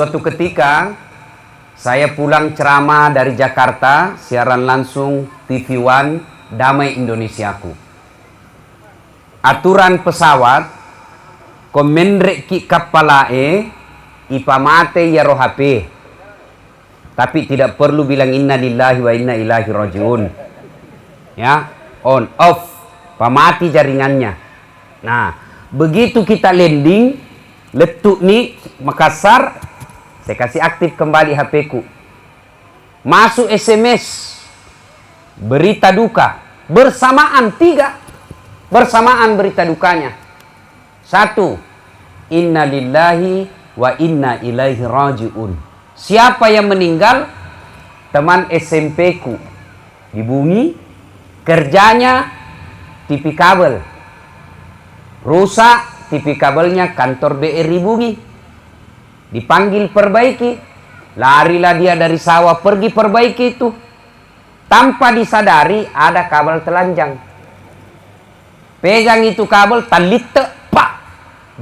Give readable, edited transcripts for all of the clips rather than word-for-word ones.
Suatu ketika saya pulang ceramah dari Jakarta, siaran langsung TV One Damai Indonesiaku. Aturan pesawat, komendrek ki kapalae, ipamate ya rohape. Tapi tidak perlu bilang inna lillahi wa inna ilaihi rajiun. Ya, on off, pamati jaringannya. Nah, begitu kita landing, letuk nih Makassar, saya kasih aktif kembali HP-ku. Masuk SMS berita duka bersamaan, 3 bersamaan berita dukanya. 1, inna lillahi wa inna ilaihi rajiun. Siapa yang meninggal? Teman SMP-ku di Bumi, kerjanya TV kabel. Rusak TV kabelnya kantor BRI Bumi. Dipanggil perbaiki. Larilah dia dari sawah pergi perbaiki itu. Tanpa disadari ada kabel telanjang. Pegang itu kabel, talit pak.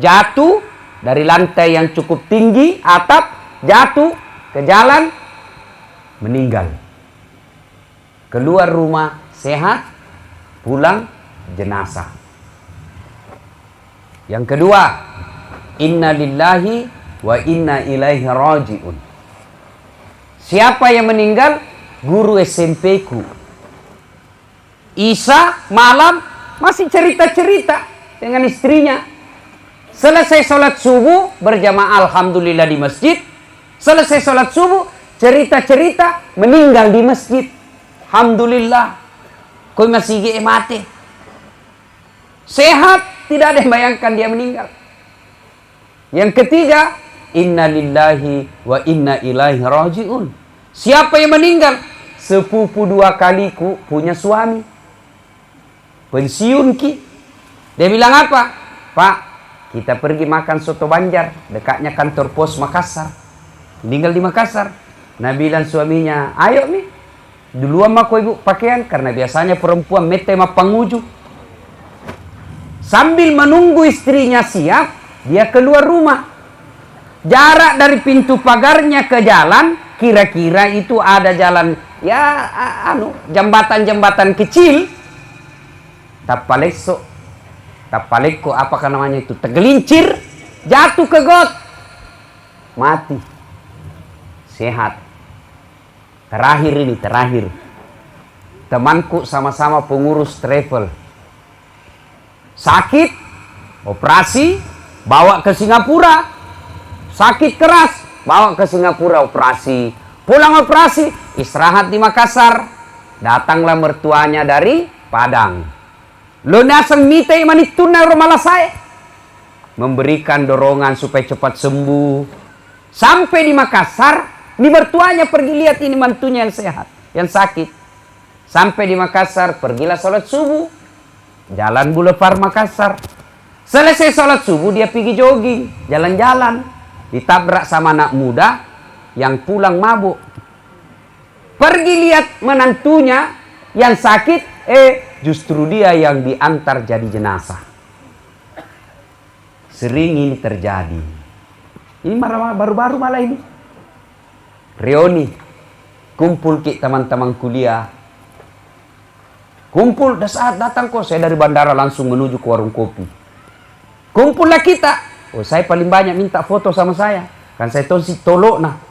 Jatuh dari lantai yang cukup tinggi, atap, jatuh ke jalan, meninggal. Keluar rumah sehat, pulang jenazah. Yang kedua, inna lillahi wa inna ilaihi rajiun. Siapa yang meninggal? Guru SMP-ku. Isya malam masih cerita-cerita dengan istrinya. Selesai sholat subuh berjamaah alhamdulillah di masjid. Selesai sholat subuh cerita-cerita meninggal di masjid. Alhamdulillah. Kau masih mati. Sehat, tidak ada yang bayangkan dia meninggal. Yang ketiga, inna lillahi wa inna ilaihi rajiun. Siapa yang meninggal? Sepupu 2 kaliku punya suami. Pensiun ki. Dia bilang apa? Pak, kita pergi makan soto Banjar, dekatnya kantor pos Makassar. Meninggal di Makassar. Nah bilang suaminya, ayo nih, duluan mah ibu pakaian, karena biasanya perempuan mete mah panguju. Sambil menunggu istrinya siap, dia keluar rumah. Jarak dari pintu pagarnya ke jalan, kira-kira itu ada jalan, ya jembatan-jembatan kecil. Tapaleko, apakah namanya itu? Tergelincir, jatuh ke got, mati. Sehat. Terakhir. Temanku sama-sama pengurus travel. Sakit, operasi, bawa ke Singapura. Sakit keras, bawa ke Singapura operasi. Pulang operasi, istirahat di Makassar. Datanglah mertuanya dari Padang. Lunasang mitay manituna rumah saya. Memberikan dorongan supaya cepat sembuh. Sampai di Makassar, ini mertuanya pergi lihat ini mantunya yang sehat, yang sakit. Sampai di Makassar, pergilah sholat subuh. Jalan Boulevard Makassar. Selesai sholat subuh, dia pergi jogging, jalan-jalan. Ditabrak sama anak muda yang pulang mabuk. Pergi lihat menantunya yang sakit, justru dia yang diantar jadi jenazah. Sering ini terjadi. Ini baru-baru malah ini. Reuni, kumpul ki teman-teman kuliah. Kumpul, saat datang kok saya dari bandara langsung menuju ke warung kopi. Kumpullah kita. Oh, saya paling banyak minta foto sama saya. Kan saya tahu si tolok nah.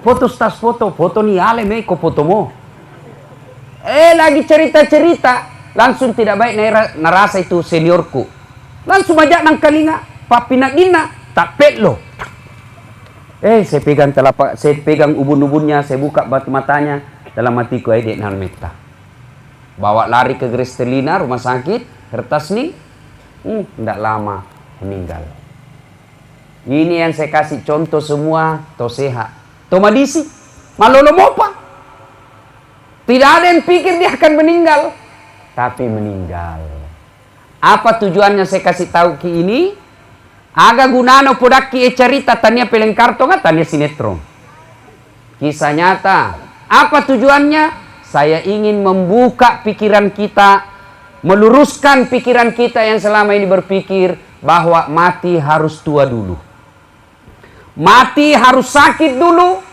Foto tas foto nih ale meko foto mo. Lagi cerita-cerita, langsung tidak baik narasa itu seniorku. Langsung ajak nang kalinga, papi nak ina, tak lo. Saya pegang telapak, saya pegang ubun-ubunnya, saya buka batu matanya, dalam hatiku dek nan meta. Bawa lari ke Grestelina rumah sakit, kertas nih, tidak lama meninggal. Ini yang saya kasih contoh semua, to sehat. To madisi, malolo mopa. Tidak ada yang pikir dia akan meninggal, tapi meninggal. Apa tujuannya saya kasih tahu ki ini? Aga gunano podaki cerita tania peleng karton tania sinetron. Kisah nyata. Apa tujuannya? Saya ingin membuka pikiran kita, meluruskan pikiran kita yang selama ini berpikir bahwa mati harus tua dulu. Mati harus sakit dulu.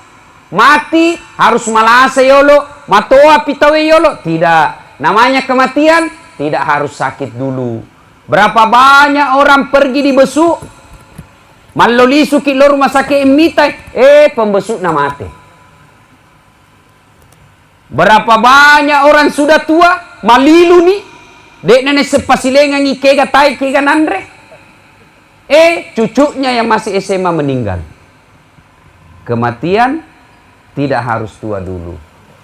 Mati harus malasa yolo, matoa pitawe yolo. Tidak. Namanya kematian tidak harus sakit dulu. Berapa banyak orang pergi dibesuk, malolisu ki lo rumah sakit imitai, pembesuk na mati. Berapa banyak orang sudah tua, malilu nih, dek nenek sepasilengan ikega tai kega nandre. Cucunya yang masih SMA meninggal. Kematian tidak harus tua dulu.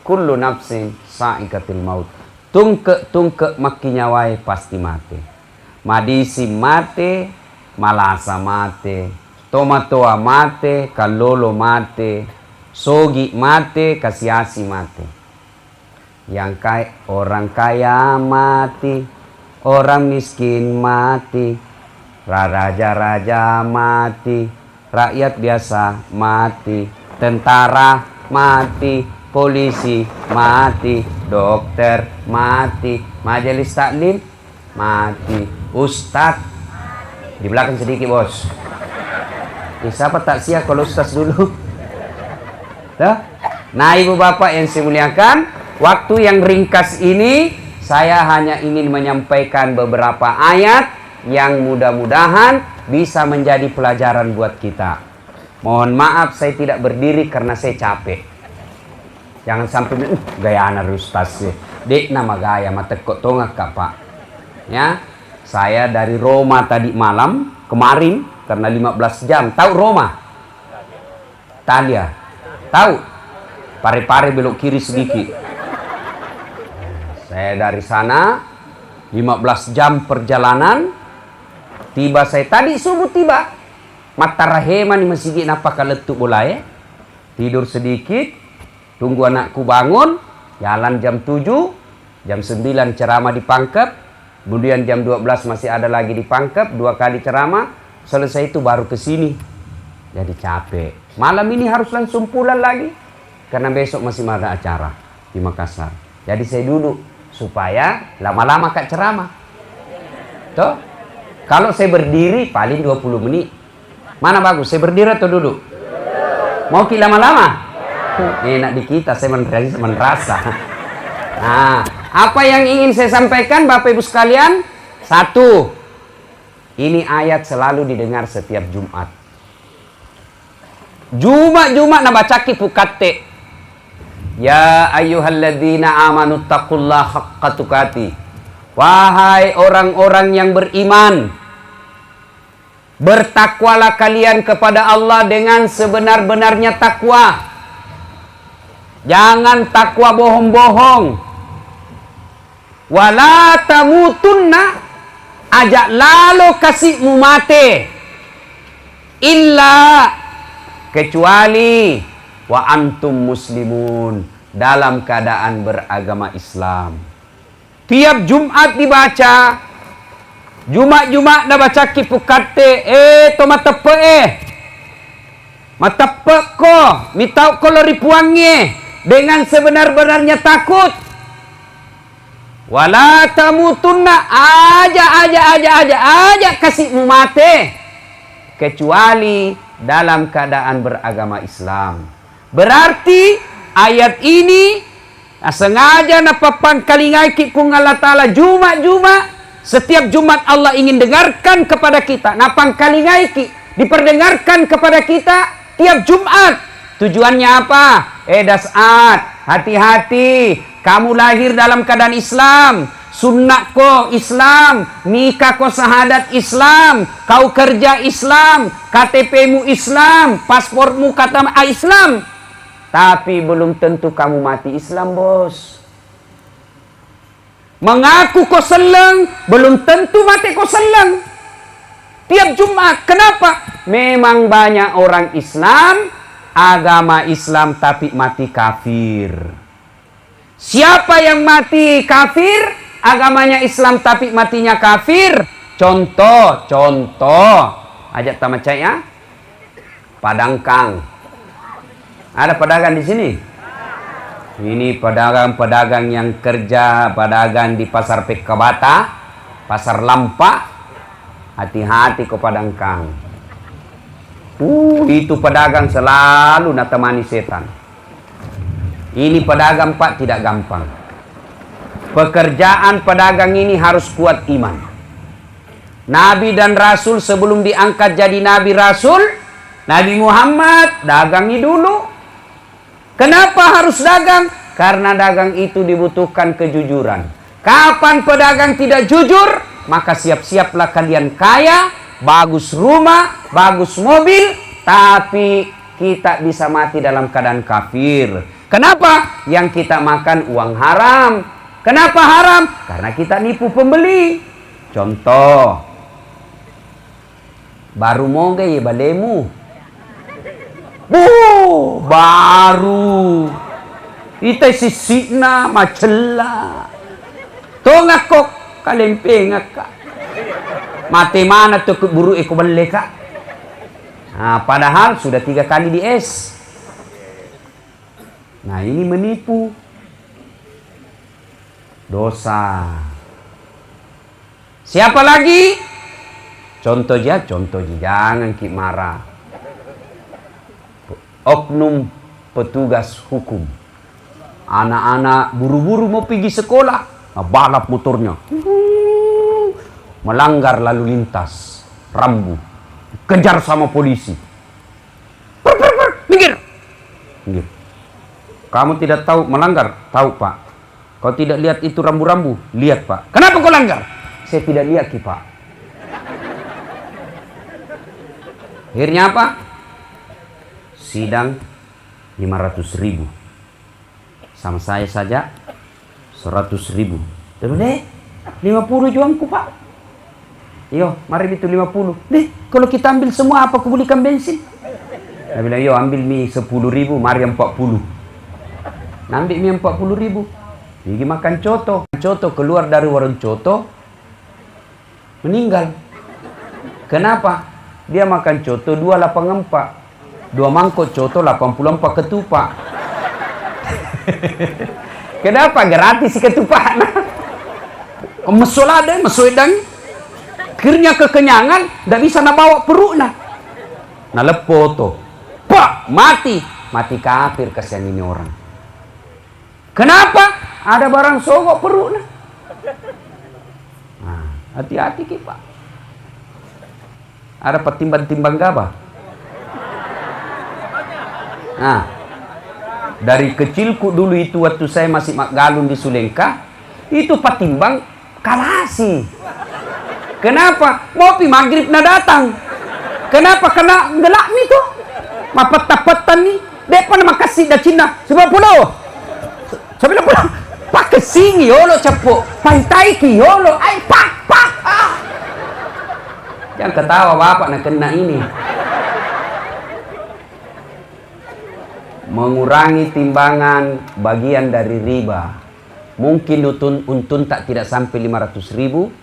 Kullu nafsin sa'ikatil maut. Tungke maki nyawai pasti mati. Madisi mati, malasa mati, tomatoa mati, kalolo mati, sogi mati, kasiasi mati. Yang orang kaya mati, orang miskin mati, raja-raja mati, rakyat biasa mati, tentara mati, polisi mati, dokter mati, majelis taklim mati, ustadz di belakang sedikit bos. Siapa tak siap kalau ustadz dulu? Nah ibu bapak yang saya muliakan, waktu yang ringkas ini saya hanya ingin menyampaikan beberapa ayat yang mudah-mudahan bisa menjadi pelajaran buat kita. Mohon maaf saya tidak berdiri karena saya capek. Jangan sampai gaya anak ustaz dek nama gaya mata kok tongak kak pak. Ya, saya dari Roma tadi malam kemarin karena 15 jam. Tahu Roma? Italia. Tahu? Pare-pare belok kiri sedikit. Saya dari sana 15 jam perjalanan. Tiba saya tadi subuh tiba. Mata rahema ni masih napa kaletuk bola ya. Tidur sedikit. Tunggu anakku bangun. Jalan jam 7. Jam 9 ceramah di Pangkep. Kemudian jam 12 masih ada lagi di Pangkep. 2 kali ceramah. Selesai itu baru ke sini. Jadi capek. Malam ini harus langsung pulang lagi. Karena besok masih ada acara di Makassar. Jadi saya duduk. Supaya lama-lama kak ceramah. Tuh. Kalau saya berdiri paling 20 menit. Mana bagus? Saya berdiri atau duduk? Mau ki lama-lama? Enak di kita, saya merasa. Nah, apa yang ingin saya sampaikan Bapak Ibu sekalian? 1. Ini ayat selalu didengar setiap Jumat. Jumat na bacaki pukatte. Ya ayyuhalladzina amanu taqullaha haqqa tuqatih. Wahai orang-orang yang beriman, bertakwalah kalian kepada Allah dengan sebenar-benarnya takwa. Jangan takwa bohong-bohong. Wala tamutunna, ajak lalu kasihmu mati. Illa, kecuali wa antum muslimun, dalam keadaan beragama Islam. Tiap Jumat dibaca. Jumat dah baca kipukate. To matepe matepe ko. Mitau ko lori puangnya. Dengan sebenar-benarnya takut. Wala tamutunna. Aja kasihmu mati. Kecuali dalam keadaan beragama Islam. Berarti ayat ini sengaja napapan kalingai ki pung Allah Ta'ala Jumat. Setiap Jumat Allah ingin dengarkan kepada kita. Napang kalingai ki diperdengarkan kepada kita tiap Jumat. Tujuannya apa? Dasat, hati-hati. Kamu lahir dalam keadaan Islam. Sunnah ko Islam. Nikah ko sahadat Islam. Kau kerja Islam. KTP-mu Islam. Paspormu kata Islam. Tapi belum tentu kamu mati Islam, bos. Mengaku kau seleng, belum tentu mati kau seleng. Tiap Jumat. Kenapa? Memang banyak orang Islam, agama Islam tapi mati kafir. Siapa yang mati kafir, agamanya Islam tapi matinya kafir? Contoh. Ajak tamacai ya. Padangkang. Ada pedagang di sini? Ini pedagang yang kerja, pedagang di pasar Pekabata, pasar Lampa. Hati-hati ke Padangkang. Itu pedagang selalu natemani setan. Ini pedagang Pak tidak gampang. Pekerjaan pedagang ini harus kuat iman. Nabi dan Rasul sebelum diangkat jadi Nabi Rasul, Nabi Muhammad dagangi dulu. Kenapa harus dagang? Karena dagang itu dibutuhkan kejujuran. Kapan pedagang tidak jujur, maka siap-siaplah kalian kaya, bagus rumah, bagus mobil, tapi kita bisa mati dalam keadaan kafir. Kenapa? Yang kita makan uang haram. Kenapa haram? Karena kita nipu pembeli. Contoh, baru moge ya balemu. Baru. Ita sisikna macela. Tongak kok kalempeng ka. Mati mana tuh buru eko balik ka. Nah, padahal sudah 3 kali di es. Nah, ini menipu. Dosa. Siapa lagi? Contoh aja, jangan ki marah. Oknum petugas hukum. Anak-anak buru-buru mau pergi sekolah, balap motornya. Melanggar lalu lintas, rambu. Kejar sama polisi. Minggir. Minggir. Kamu tidak tahu melanggar? Tahu, Pak. Kau tidak lihat itu rambu-rambu? Lihat, Pak. Kenapa kau langgar? Saya tidak lihat, Pak. Akhirnya apa? Sidang 500.000. Sama saya saja 100.000. Terus deh, 50 juangku, Pak. Yo, mari itu 50. Deh, kalau kita ambil semua apa aku belikan bensin? Saya bilang, yo ambil mie 10.000, mari 40. Ambil mie 40.000. Pergi makan coto. Coto keluar dari warung coto, meninggal. Kenapa? Dia makan coto 284. 2 mangkok coto 84 ketupat. Kenapa? Gratis ketupat. Mesolada, mesoedang. Akhirnya kekenyangan, tidak bisa nak bawa perut nah. Nah lepo to. Pak, mati. Mati kafir kasihan ini orang. Kenapa? Ada barang sogok perut nah. Nah, hati-hati kita. Ada petimbang-timbang gabah. Nah, dari kecilku dulu itu waktu saya masih galun di Sulengka, itu patimbang kalasi. Kenapa? Mopi maghrib na datang. Kenapa? Karena gelak nih tuh. Mapet-tapetan nih. Depan makasih dah Cina. 90. 90. Pak kesing yolo cepuk. Pantai ki yolo. Ay pak. Jangan ketawa bapak nak kena ini. Mengurangi timbangan bagian dari riba. Mungkin untun tak tidak sampai 500.000.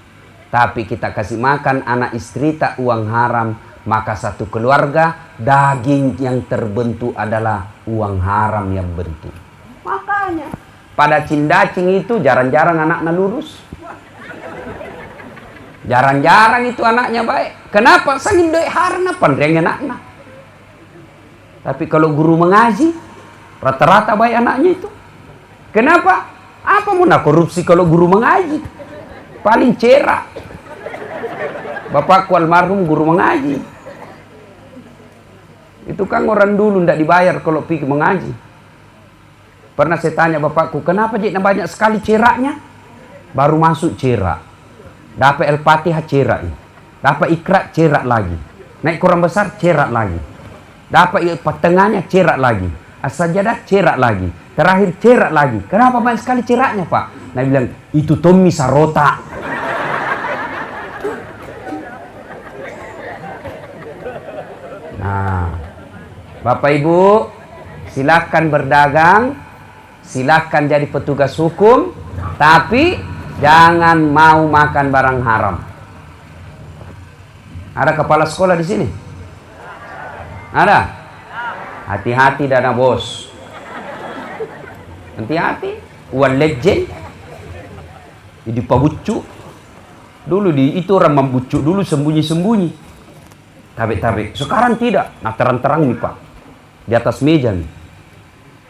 Tapi kita kasih makan anak istri tak uang haram, maka satu keluarga daging yang terbentuk adalah uang haram yang bentuk. Makanya pada cindacing itu jarang-jarang anaknya lurus. Jarang-jarang itu anaknya baik. Kenapa? Sangin doi harna pandreng anaknya. Tapi kalau guru mengaji, rata-rata baik anaknya itu. Kenapa? Apa mau nak korupsi kalau guru mengaji? Paling cerak. Bapakku almarhum guru mengaji. Itu kan orang dulu tidak dibayar kalau pergi mengaji. Pernah saya tanya bapakku, kenapa jadi banyak sekali ceraknya? Baru masuk cerak. Dapat Al-Fatihah cerak. Dapat Iqra cerak lagi. Naik Quran besar cerak lagi. Dapat tengahnya cerak lagi. As-Sajadah cerak lagi. Terakhir cerak lagi. Kenapa banyak sekali ceraknya, Pak? Nah bilang, itu Tommy Sarota. Nah, Bapak Ibu, silahkan berdagang, silahkan jadi petugas hukum, tapi jangan mau makan barang haram. Ada kepala sekolah di sini? Ada? Hati-hati dana bos. Hati-hati. Uang legend. Jadi pabucuk. Dulu itu orang membucuk dulu sembunyi-sembunyi. Tabik-tabik. Sekarang tidak. Nah, terang-terang nih Pak. Di atas meja nih.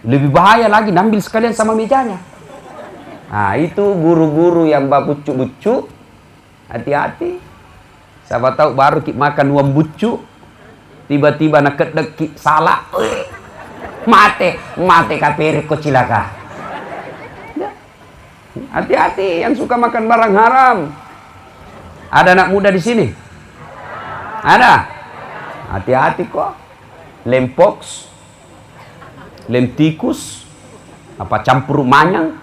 Lebih bahaya lagi, ambil sekalian sama mejanya. Nah, itu guru-guru yang bucu-bucu. Hati-hati. Siapa tahu baru kita makan uang bucu. Tiba-tiba nak kedek salah. Mate kapiri ko cilaka. Hati-hati yang suka makan barang haram. Ada anak muda di sini? Ada? Hati-hati kok. Lem pox, lem tikus, apa campur manyang.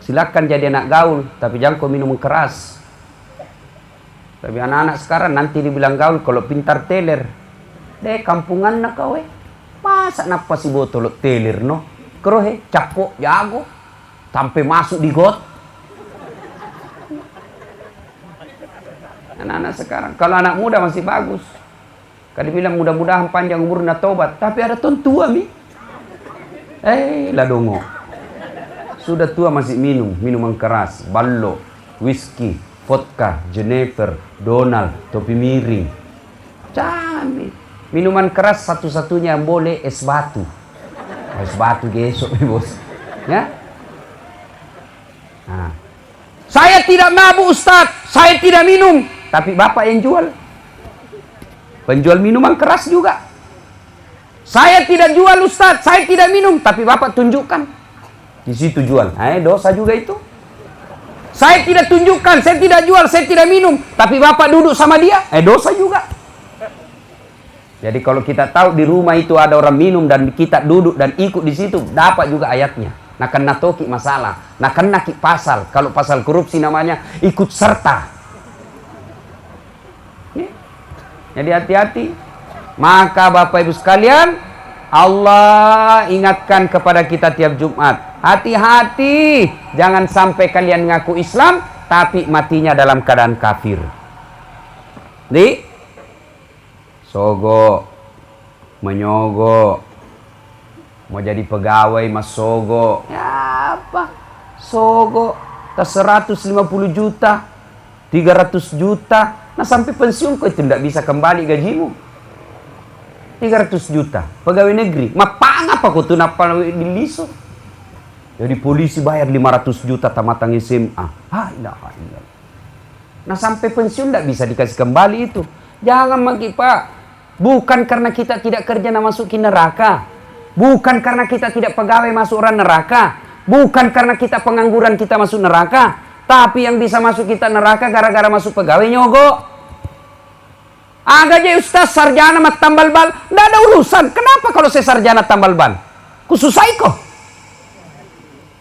Silakan jadi anak gaul, tapi jangan kau minum keras. Tapi anak-anak sekarang nanti dibilang gaul kalau pintar teler. Deh kampungan nak kau masa napa si botol teler no? Kerohe capok jago sampai masuk di got. Anak-anak sekarang, kalau anak muda masih bagus. Kalau bilang mudah-mudahan panjang umur na tobat, tapi ada tuan tua mi. Ladongo. Sudah tua masih minum minuman keras, ballo, whisky, vodka, Jennifer, Donald, topi miring. Jangan mi. Minuman keras satu-satunya yang boleh es batu. Es batu besok bos. Ya? Nah. Saya tidak mabuk Ustaz, saya tidak minum, tapi bapak yang jual. Penjual minuman keras juga. Saya tidak jual Ustaz, saya tidak minum, tapi bapak tunjukkan. Di situ jual. Dosa juga itu. Saya tidak tunjukkan, saya tidak jual, saya tidak minum, tapi bapak duduk sama dia, dosa juga. Jadi kalau kita tahu di rumah itu ada orang minum dan kita duduk dan ikut di situ, dapat juga ayatnya. Nah kena toki masalah, nah kena ki pasal. Kalau pasal korupsi namanya ikut serta. Jadi hati-hati. Maka Bapak Ibu sekalian, Allah ingatkan kepada kita tiap Jumat. Hati-hati, jangan sampai kalian ngaku Islam tapi matinya dalam keadaan kafir. Sogo, menyogo, mau jadi pegawai mas sogo. Ya apa? Sogo, ke 150 juta, 300 juta. Nah sampai pensiun kau itu tidak bisa kembali gajimu. 300 juta pegawai negeri. Mapang apa kau tuh napa diliso? Jadi polisi bayar 500 juta tamatang SMA. Nah sampai pensiun tidak bisa dikasih kembali itu. Jangan maki Pak. Bukan karena kita tidak kerja nak masukin neraka. Bukan karena kita tidak pegawai masuk orang neraka. Bukan karena kita pengangguran kita masuk neraka. Tapi yang bisa masuk kita neraka gara-gara masuk pegawai nyogok. Agak aja Ustaz sarjana mat tambal ban. Tidak ada urusan. Kenapa kalau saya sarjana tambal ban? Kususai kok.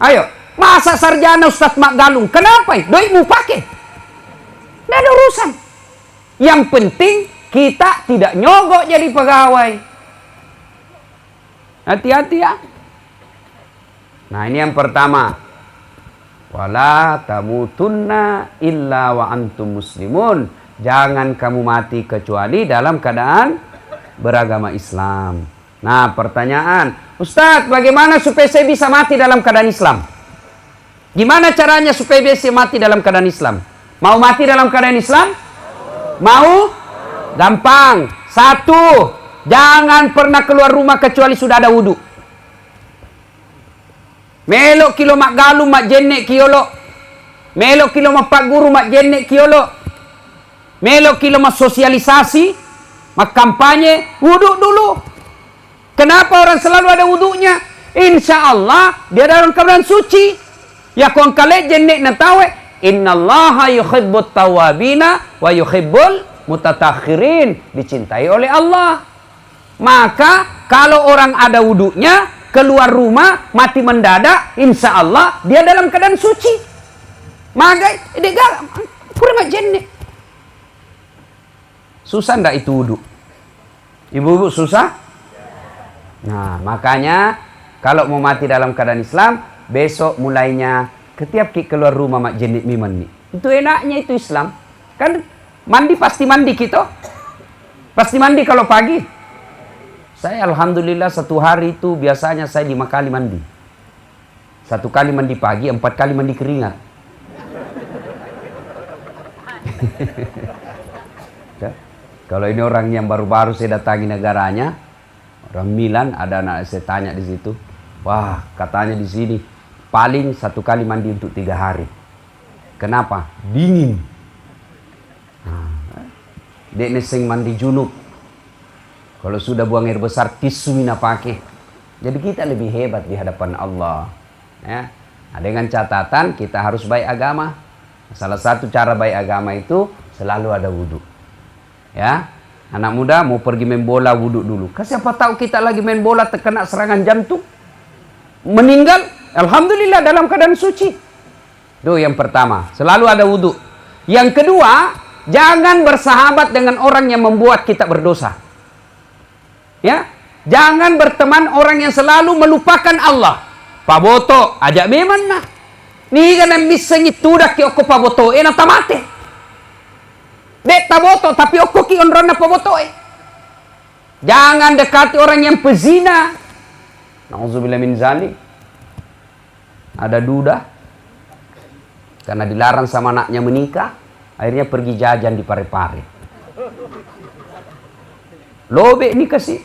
Ayo. Masa sarjana Ustaz mak galung? Kenapa? Doi mau pakai. Tidak ada urusan. Yang penting kita tidak nyogok jadi pegawai. Hati-hati ya. Nah ini yang pertama. Wala tamutunna illa wa antum muslimun. Jangan kamu mati kecuali dalam keadaan beragama Islam. Nah pertanyaan, Ustadz bagaimana supaya saya bisa mati dalam keadaan Islam? Gimana caranya supaya bisa mati dalam keadaan Islam? Mau mati dalam keadaan Islam? Mau? Gampang. 1, jangan pernah keluar rumah kecuali sudah ada wudhu. Melok kilo mak galu mak jenek kiolo. Melok kilo mak pak guru mak jenek kiolo. Melok kilo mak sosialisasi, mak kampanye, wudhu dulu. Kenapa orang selalu ada wudhunya? Insya Allah dia dalam keadaan suci. Ya kong kale jenek natawe. Innallaha yuhibbut tawabina wa yuhibbul mutatakhirin. Dicintai oleh Allah. Maka kalau orang ada wudhunya, keluar rumah, mati mendadak, insya Allah dia dalam keadaan suci. Maka dia kurang jenek. Susah enggak itu wudhu? Ibu-ibu susah? Nah makanya kalau mau mati dalam keadaan Islam, besok mulainya ketiap keluar rumah mak jenik miman nih. Itu enaknya itu Islam. Kan mandi pasti mandi kita. Pasti mandi kalau pagi. Saya alhamdulillah satu hari itu biasanya saya 5 kali mandi. 1 kali mandi pagi, 4 kali mandi keringat. Kalau ini orang yang baru-baru saya datangi negaranya, orang Milan, ada anak saya tanya di situ. Wah, katanya di sini paling 1 kali mandi untuk 3 hari. Kenapa? Dingin. Dek neseng mandi junub. Kalau sudah buang air besar, tisu mina pakai. Jadi kita lebih hebat di hadapan Allah. Ya. Nah, dengan catatan kita harus baik agama. Salah satu cara baik agama itu selalu ada wudhu. Ya, anak muda mau pergi main bola, wudhu dulu. Siapa tahu kita lagi main bola terkena serangan jantung, meninggal, alhamdulillah dalam keadaan suci. Itu yang pertama, selalu ada wudhu. Yang kedua, jangan bersahabat dengan orang yang membuat kita berdosa. Ya, jangan berteman orang yang selalu melupakan Allah. Pak Boto, ajak memang nah. Ni kan misengi tudak ki oko Pak Boto, enak tamate. Dek taboto tapi oko ki onrona Pak Boto. Jangan dekati orang yang pezina. Nauzubillah min zalik. Ada duda karena dilarang sama anaknya menikah, akhirnya pergi jajan di Pare-Pare. Lobe ini kasih.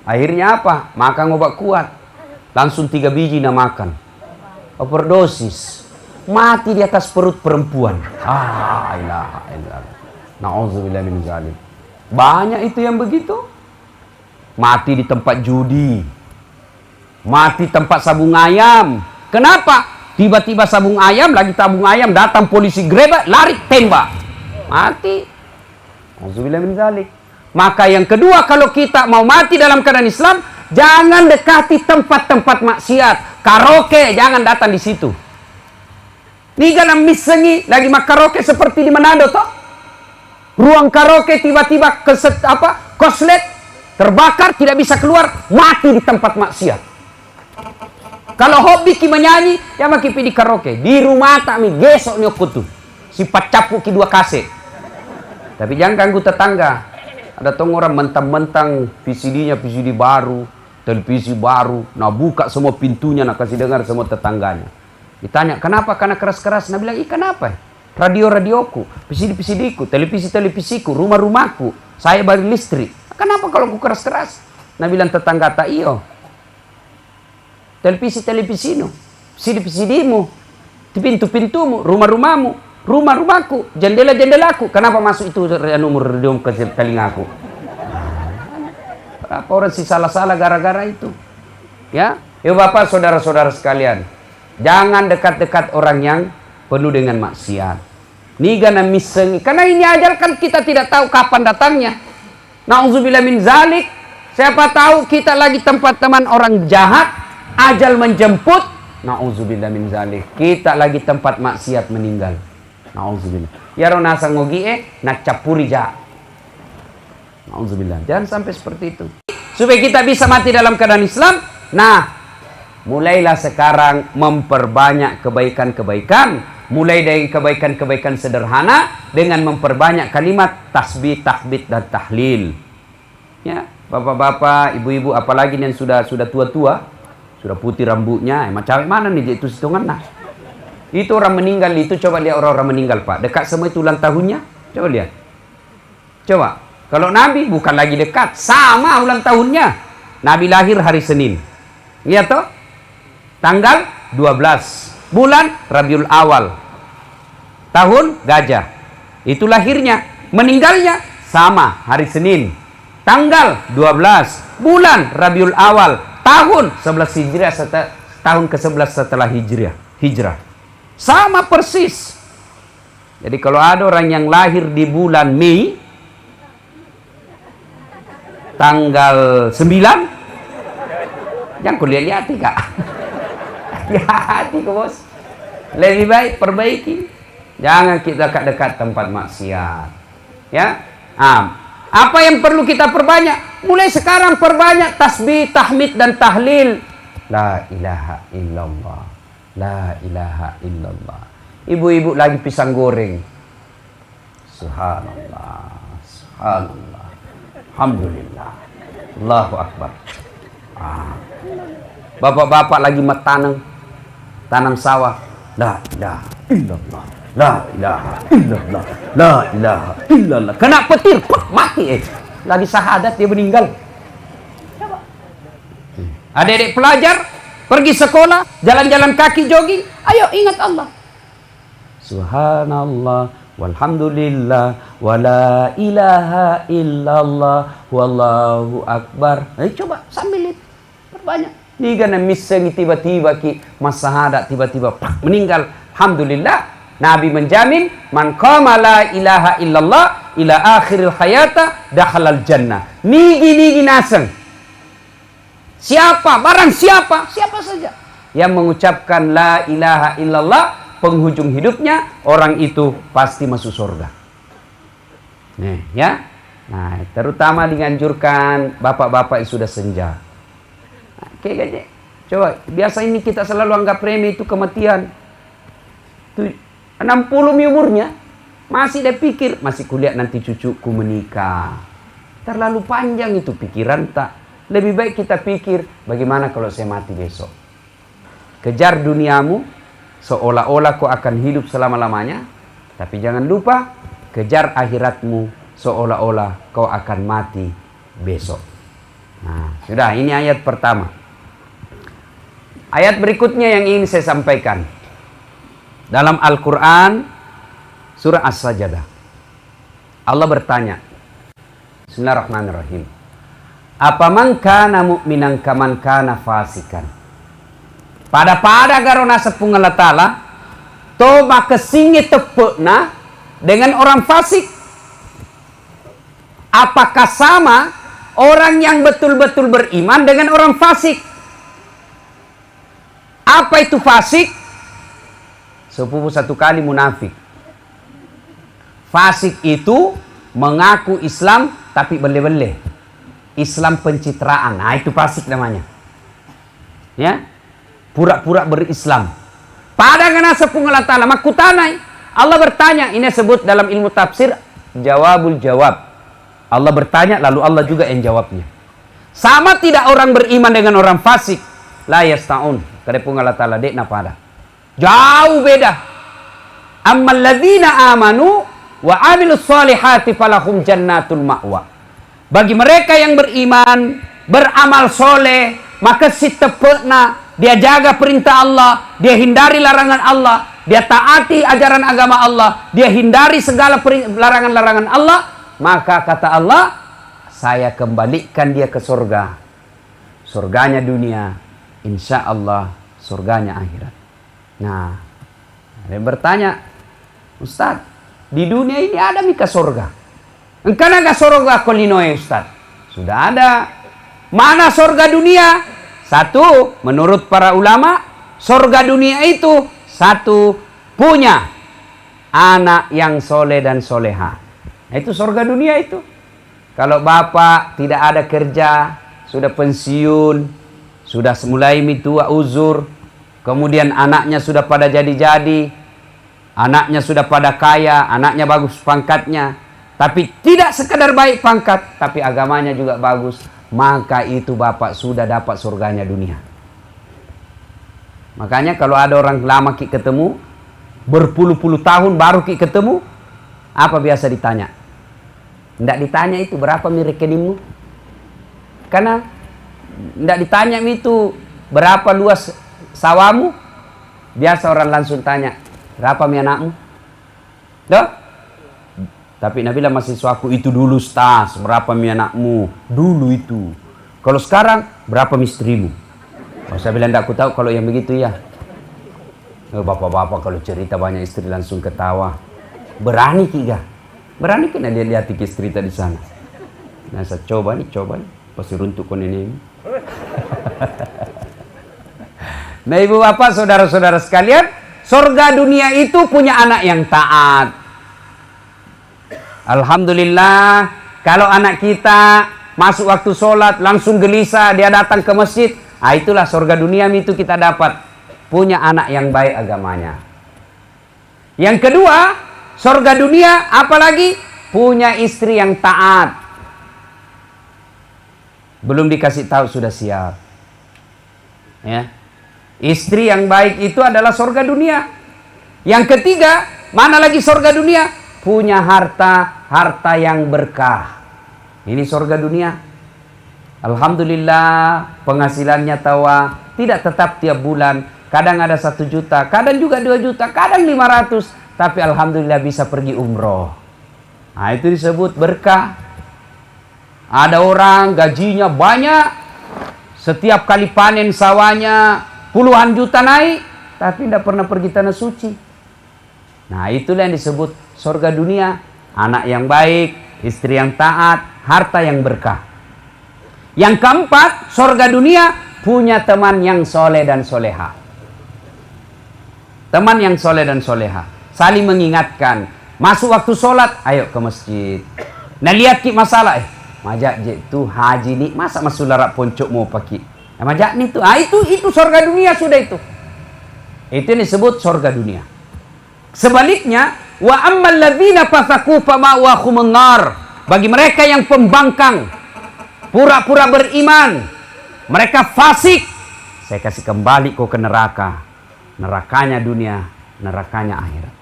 Akhirnya apa? Makan obat kuat. Langsung 3 biji nak makan. Overdosis. Mati di atas perut perempuan. Ilaha illallah. Nauzubillah min zalik. Banyak itu yang begitu. Mati di tempat judi. Mati tempat sabung ayam. Kenapa? Tiba-tiba sabung ayam, lagi tabung ayam, datang polisi grebek, lari tembak. Mati. Nauzubillah min zalik. Maka yang kedua, kalau kita mau mati dalam keadaan Islam, jangan dekati tempat-tempat maksiat. Karaoke, jangan datang di situ. Ini kan misengi lagi mak karaoke seperti di Manado toh. Ruang karaoke tiba-tiba koslet terbakar, tidak bisa keluar, mati di tempat maksiat. Kalau hobi ki menyanyi, ya maki di karaoke. Di rumah tak mi gesok ni okutu. Sifat capuk ki 2 kaset. Tapi jangan ganggu tetangga. Ada tong orang mentang-mentang VCD-nya VCD baru, televisi baru, nah buka semua pintunya, nak kasih dengar semua tetangganya. Ditanya, kenapa? Karena keras-keras. Nah bilang, kenapa? Radio-radioku, PCD-PCD-ku, televisi-televisiku, rumah-rumahku, saya bagi listrik. Kenapa kalau aku keras-keras? Nah bilang tetangga, tak iyo. Televisi-televisimu, PCD-PCD-mu, pintu-pintumu, rumah-rumahmu, rumah-rumahku, jendela-jendelaku. Kenapa masuk itu nomor radio ke telingaku? Berapa orang sih salah-salah gara-gara itu? Ya, Bapak, saudara-saudara sekalian. Jangan dekat-dekat orang yang penuh dengan maksiat. Nigana misengi. Karena ini ajal kan kita tidak tahu kapan datangnya. Nauzubillah min zalik. Siapa tahu kita lagi tempat teman orang jahat, ajal menjemput. Nauzubillah min zalik. Kita lagi tempat maksiat meninggal. Nauzubillah. Ya ronasa ngogi nak capuri ja. Nauzubillah. Jangan sampai seperti itu. Supaya kita bisa mati dalam keadaan Islam. Nah, mulailah sekarang memperbanyak kebaikan-kebaikan. Mulai dari kebaikan-kebaikan sederhana dengan memperbanyak kalimat tasbih, tahmid, dan tahlil. Ya, bapak-bapak, ibu-ibu, apalagi yang sudah tua-tua, sudah putih rambutnya, emang cewek mana nih itu hitungan nah. Itu orang meninggal itu, coba lihat orang-orang meninggal Pak. Dekat semua itu ulang tahunnya, coba lihat. Coba, kalau Nabi bukan lagi dekat, sama ulang tahunnya. Nabi lahir hari Senin. Lihat toh? Tanggal 12 bulan Rabiul Awal, tahun gajah. Itu lahirnya. Meninggalnya sama hari Senin, tanggal 12 bulan Rabiul Awal, tahun 11 Hijriah, tahun ke-11 setelah hijrah. Sama persis. Jadi kalau ada orang yang lahir di bulan Mei tanggal 9, jangan kulihat-lihat Kak. Hati-hati bos. Lebih baik perbaiki. Jangan kita dekat-dekat tempat maksiat. Ya. Apa yang perlu kita perbanyak? Mulai sekarang perbanyak tasbih, tahmid, dan tahlil. La ilaha illallah. La ilaha illallah. Ibu-ibu lagi pisang goreng. Subhanallah. Subhanallah. Alhamdulillah. Allahu Akbar. Bapak-bapak lagi tanam sawah. La ilaha illallah. La ilaha illallah. La ilaha illallah. Kena petir, mati. Lagi syahadat dia meninggal. Adik-adik pelajar pergi sekolah, jalan-jalan kaki jogging, ayo ingat Allah. Subhanallah, walhamdulillah, wala ilaha illallah, wallahu akbar. Coba sambil lihat, perbanyak. Ini kan misalnya tiba-tiba ki masahadat tiba-tiba meninggal. Alhamdulillah, Nabi menjamin man qama la ilaha illallah ila akhiril hayata dakhalal jannah. Nigi naseng. Siapa, barang siapa saja yang mengucapkan la ilaha illallah penghujung hidupnya, orang itu pasti masuk surga. Nih, ya. Nah, terutama dianjurkan bapak-bapak yang sudah senja. Oke, coba, biasa ini kita selalu anggap remeh itu kematian. 60 umurnya masih dia pikir, masih kuliah nanti cucuku menikah. Terlalu panjang itu pikiran tak. Lebih baik kita pikir, bagaimana kalau saya mati besok? Kejar duniamu, seolah-olah kau akan hidup selama-lamanya. Tapi jangan lupa, kejar akhiratmu, seolah-olah kau akan mati besok. Nah, sudah, ini ayat pertama. Ayat berikutnya yang ingin saya sampaikan. Dalam Al-Quran, surah As-Sajdah. Allah bertanya, Bismillahirrahmanirrahim. Apa man kana mu'minan kaman kana fasikan. Pada garona sepung Allah Ta'ala, to maka singi tepukna dengan orang fasik. Apakah sama orang yang betul-betul beriman dengan orang fasik? Apa itu fasik? Sepupu satu kali munafik. Fasik itu mengaku Islam tapi bele-bele. Islam pencitraan. Nah, itu fasik namanya. Ya. Pura-pura berislam. Pada ngana sepung Allah Ta'ala makutanai. Allah bertanya, ini sebut dalam ilmu tafsir jawabul jawab. Allah bertanya lalu Allah juga yang jawabnya. Sama tidak orang beriman dengan orang fasik? La yasta'un. Kadepung Allah Ta'ala dekna pada. Jauh beda. Ammal ladzina amanu wa amilus solihati falahum jannatul ma'wa. Bagi mereka yang beriman, beramal soleh, maka si tepekna, dia jaga perintah Allah, dia hindari larangan Allah, dia taati ajaran agama Allah, dia hindari segala larangan-larangan Allah, maka kata Allah, saya kembalikan dia ke surga. Surganya dunia, insya Allah surganya akhirat. Nah, ada yang bertanya, Ustaz, di dunia ini ada mika surga? Engkau naga surga kolinoe Ustaz? Sudah ada. Mana surga dunia? Satu, menurut para ulama, surga dunia itu satu, punya anak yang soleh dan soleha. Itu surga dunia itu. Kalau bapak tidak ada kerja, sudah pensiun, sudah mulai tua uzur, kemudian anaknya sudah pada jadi-jadi, anaknya sudah pada kaya, anaknya bagus pangkatnya, tapi tidak sekedar baik pangkat, tapi agamanya juga bagus, maka itu bapak sudah dapat surganya dunia. Makanya kalau ada orang lama ki ketemu, berpuluh-puluh tahun baru ki ketemu, apa biasa ditanya? Tidak ditanya itu berapa rekeningmu? Karena tidak ditanya itu berapa luas sawamu. Biasa orang langsung tanya, berapa anakmu? Doh? Tapi Nabi lah mahasiswaku itu dulu Ustaz, berapa anakmu? Dulu itu. Kalau sekarang berapa istrimu? Oh, saya bilang tidak aku tahu kalau yang begitu ya. Oh, bapak-bapak kalau cerita banyak istri langsung ketawa. Berani kiga. Berani kena dia lihat istri di sana. Nah, saya coba nih. Pasti runtuk kon ini. Nah, ibu bapak, saudara-saudara sekalian, surga dunia itu punya anak yang taat. Alhamdulillah, kalau anak kita masuk waktu sholat, langsung gelisah, dia datang ke masjid, itulah surga dunia itu kita dapat. Punya anak yang baik agamanya. Yang kedua, surga dunia apalagi? Punya istri yang taat. Belum dikasih tahu sudah siap. Ya. Istri yang baik itu adalah surga dunia. Yang ketiga, Mana lagi surga dunia? Punya harta, harta yang berkah. Ini surga dunia. Alhamdulillah penghasilannya tawa, tidak tetap tiap bulan. Kadang ada 1 juta, kadang juga 2 juta, kadang 500. Tapi alhamdulillah bisa pergi umroh. Nah, itu disebut berkah. Ada orang gajinya banyak, setiap kali panen sawahnya puluhan juta naik, tapi tidak pernah pergi tanah suci. Nah, itulah yang disebut surga dunia. Anak yang baik, istri yang taat, harta yang berkah. Yang keempat, surga dunia punya teman yang soleh dan soleha. Teman yang soleh dan soleha, saling mengingatkan. Masuk waktu sholat, ayo ke masjid. Nah, lihat ki masalah, majak je tu haji ni, masa masuk larak poncok mau pakai. Nah, majak ni tu, itu surga dunia sudah itu. Itu yang disebut surga dunia. Sebaliknya, wa ammal ladzina fasaku fama'wahumun nar. Bagi mereka yang pembangkang, pura-pura beriman, mereka fasik, saya kasih kembali kau ke neraka. Nerakanya dunia, nerakanya akhirat.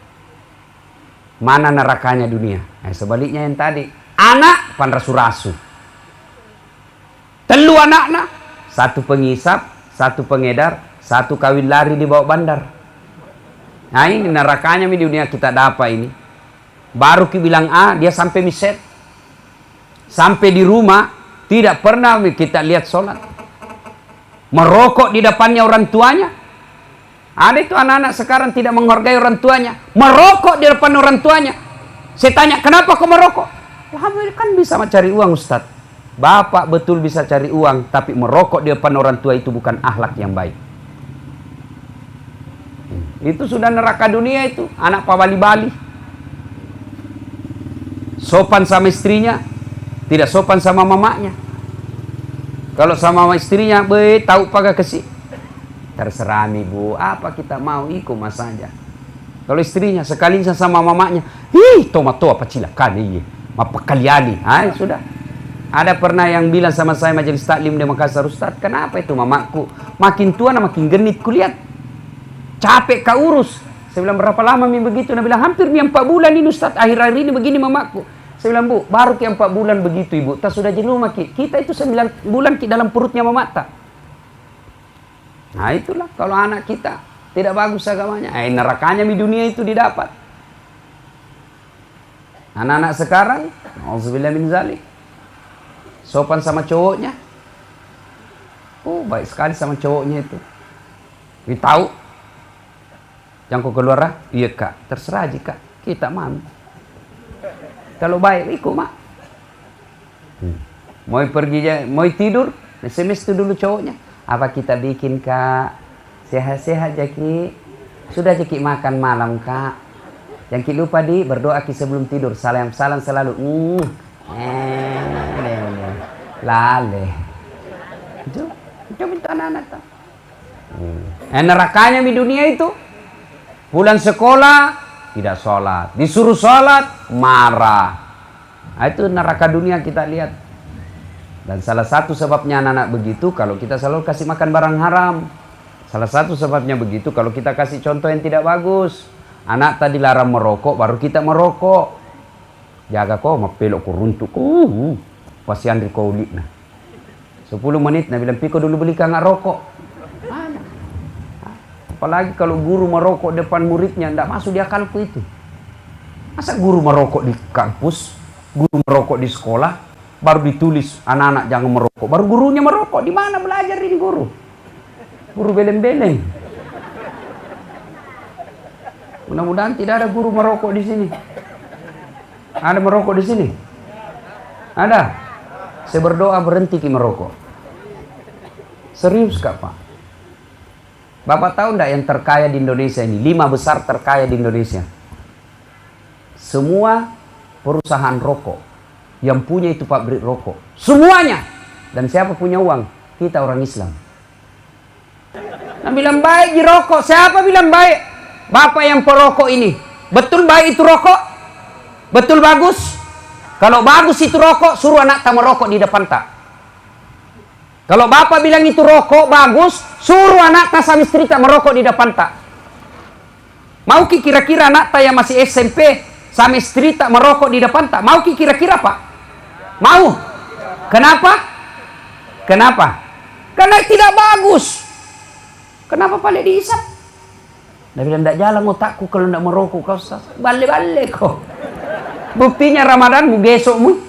Mana nerakanya dunia? Sebaliknya yang tadi. Anak pan rasu-rasu. Telu anaknya, 1 pengisap, 1 pengedar, 1 kawin lari di bawah bandar. Nah, ini nerakanya di dunia kita dapat ini. Baru bilang A, dia sampai miset. Sampai di rumah, tidak pernah kita lihat sholat. Merokok di depannya orang tuanya. Ada itu anak-anak sekarang tidak menghargai orang tuanya. Merokok di depan orang tuanya. Saya tanya, kenapa kau merokok? Alhamdulillah kan bisa mencari uang, Ustaz. Bapak betul bisa cari uang, tapi merokok di depan orang tua itu bukan akhlak yang baik. Itu sudah neraka dunia itu. Anak pabali-bali. Sopan sama istrinya, tidak sopan sama mamanya. Kalau sama istrinya, tahu pakai kesih. Terserah nih bu, apa kita mau ikut mas saja. Kalau istrinya sekalinya sama mamanya, tomato apa cilakan ini, apa kalian nih, sudah. Ada pernah yang bilang sama saya majelis taklim di Makassar, Ustaz, kenapa itu mamaku makin tua makin genit kulihat, capek kau urus. Saya bilang berapa lama begitu? Dia bilang hampir 4 bulan ini Ustaz, akhir-akhir ini begini mamaku. Saya bilang, bu, baru 4 bulan begitu ibu, tak sudah jenuh maki. Kita itu 9 bulan dalam perutnya mama tak. Nah itulah kalau anak kita tidak bagus agamanya, nerakanya di dunia itu didapat. Anak-anak sekarang, auzubillah min zalik, sopan sama cowoknya. Oh baik sekali sama cowoknya itu. Dia tahu, yang kau keluar, iya kak, terserah aja kak, kita mau. Kalau baik ikut mak. Mau pergi, mau tidur, SMS itu dulu cowoknya. Apa kita bikin kak? Sehat-sehat Jaki. Sudah Jaki makan malam kak. Yang ki lupa di berdoa ki sebelum tidur. Salam selalu. Lale. Itu minta anak-anak tak. Nerakanya di dunia itu. Pulang sekolah tidak sholat. Disuruh sholat marah. Nah, itu neraka dunia kita lihat. Dan salah satu sebabnya anak-anak begitu kalau kita selalu kasih makan barang haram. Salah satu sebabnya begitu kalau kita kasih contoh yang tidak bagus. Anak tadi larang merokok, baru kita merokok. Jaga kau, mapelok kau runtuk. Pasti Andri kau ulik nah. 10 menit, nah bilang piko dulu beli nggak rokok. Mana? Apalagi kalau guru merokok depan muridnya, tidak masuk di akalku itu. Masa guru merokok di kampus, guru merokok di sekolah, baru ditulis anak-anak jangan merokok. Baru gurunya merokok. Di mana belajar ini guru? Guru beleng-beleng. Mudah-mudahan tidak ada guru merokok di sini. Ada merokok di sini? Ada? Saya berdoa berhenti ki merokok. Serius kak Pak? Bapak tahu enggak yang terkaya di Indonesia ini? 5 besar terkaya di Indonesia. Semua perusahaan rokok. Yang punya itu pabrik rokok. Semuanya. Dan siapa punya uang? Kita orang Islam. Nah bilang baik di rokok. Siapa bilang baik? Bapak yang perokok ini. Betul baik itu rokok? Betul bagus? Kalau bagus itu rokok, suruh anak tak merokok di depan tak. Kalau bapak bilang itu rokok bagus, suruh anak tak sama istri tak merokok di depan tak. Mau ki kira-kira anak yang masih SMP sama istri tak merokok di depan tak? Mau ki kira-kira Pak? Mau? Kenapa? Kenapa? Karena tidak bagus. Kenapa paling dihisap? Dia bilang, tidak jalan otakku kalau tidak merokok kau Ustaz. Balik-balik kau. Buktinya Ramadanmu, besokmu.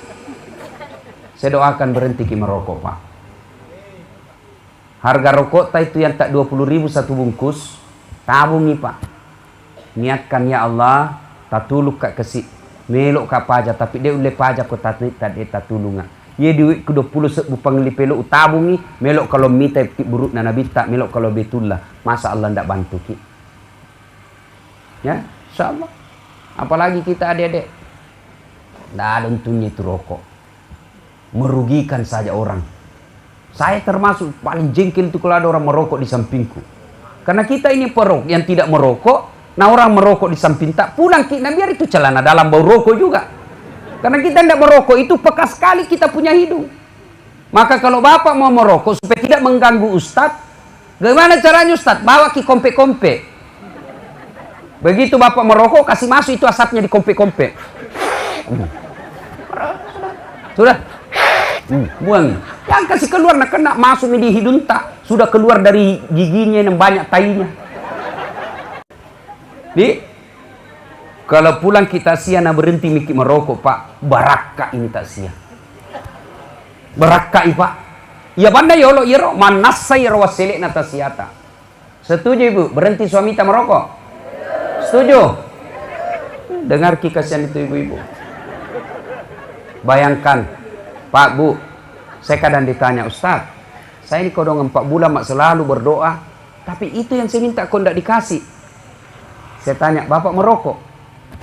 Saya doakan berhenti ki merokok Pak. Harga rokok itu yang tak 20.000 satu bungkus. Tabungi Pak. Niatkan ya Allah, tak tuluk kak kesik. Melok kak pajak, tapi dia boleh pajak ko tak tulungan. Ye duit ke 20 sebu pangli pelok tabungi, melok kalau minta buruk na nabi tak, melok kalau betullah. Masa Allah ndak bantu ki. Ya, insyaallah. Apalagi kita adik-adik. Ndak ada untungnya itu rokok. Merugikan saja orang. Saya termasuk paling jengkel itu kalau ada orang merokok di sampingku. Karena kita ini perok yang tidak merokok. Nah orang merokok di samping tak pulang kita biar itu celana dalam bau rokok juga. Karena kita tidak merokok itu peka sekali kita punya hidung. Maka kalau bapak mau merokok supaya tidak mengganggu ustadz, bagaimana caranya ustadz? Bawa ki kompe-kompe. Begitu bapak merokok kasih masuk itu asapnya di kompe-kompe. Sudah. Buang. Yang kasih keluar nak kena masuk di hidung tak. Sudah keluar dari giginya yang banyak tainya. Kalau pulang kita sia na berhenti mikir merokok Pak, barakah ini tak sia. Barakah Pak. Ya pandai yolo yero manasa yero waselek na tasiata. Setuju Ibu? Berhenti suami tak merokok? Setuju? Dengar kasihan itu ibu-ibu. Bayangkan, Pak Bu, saya kadang ditanya, Ustaz, saya ini kodong 4 bulan mak selalu berdoa, tapi itu yang saya minta kok tidak dikasih. Saya tanya, Bapak merokok?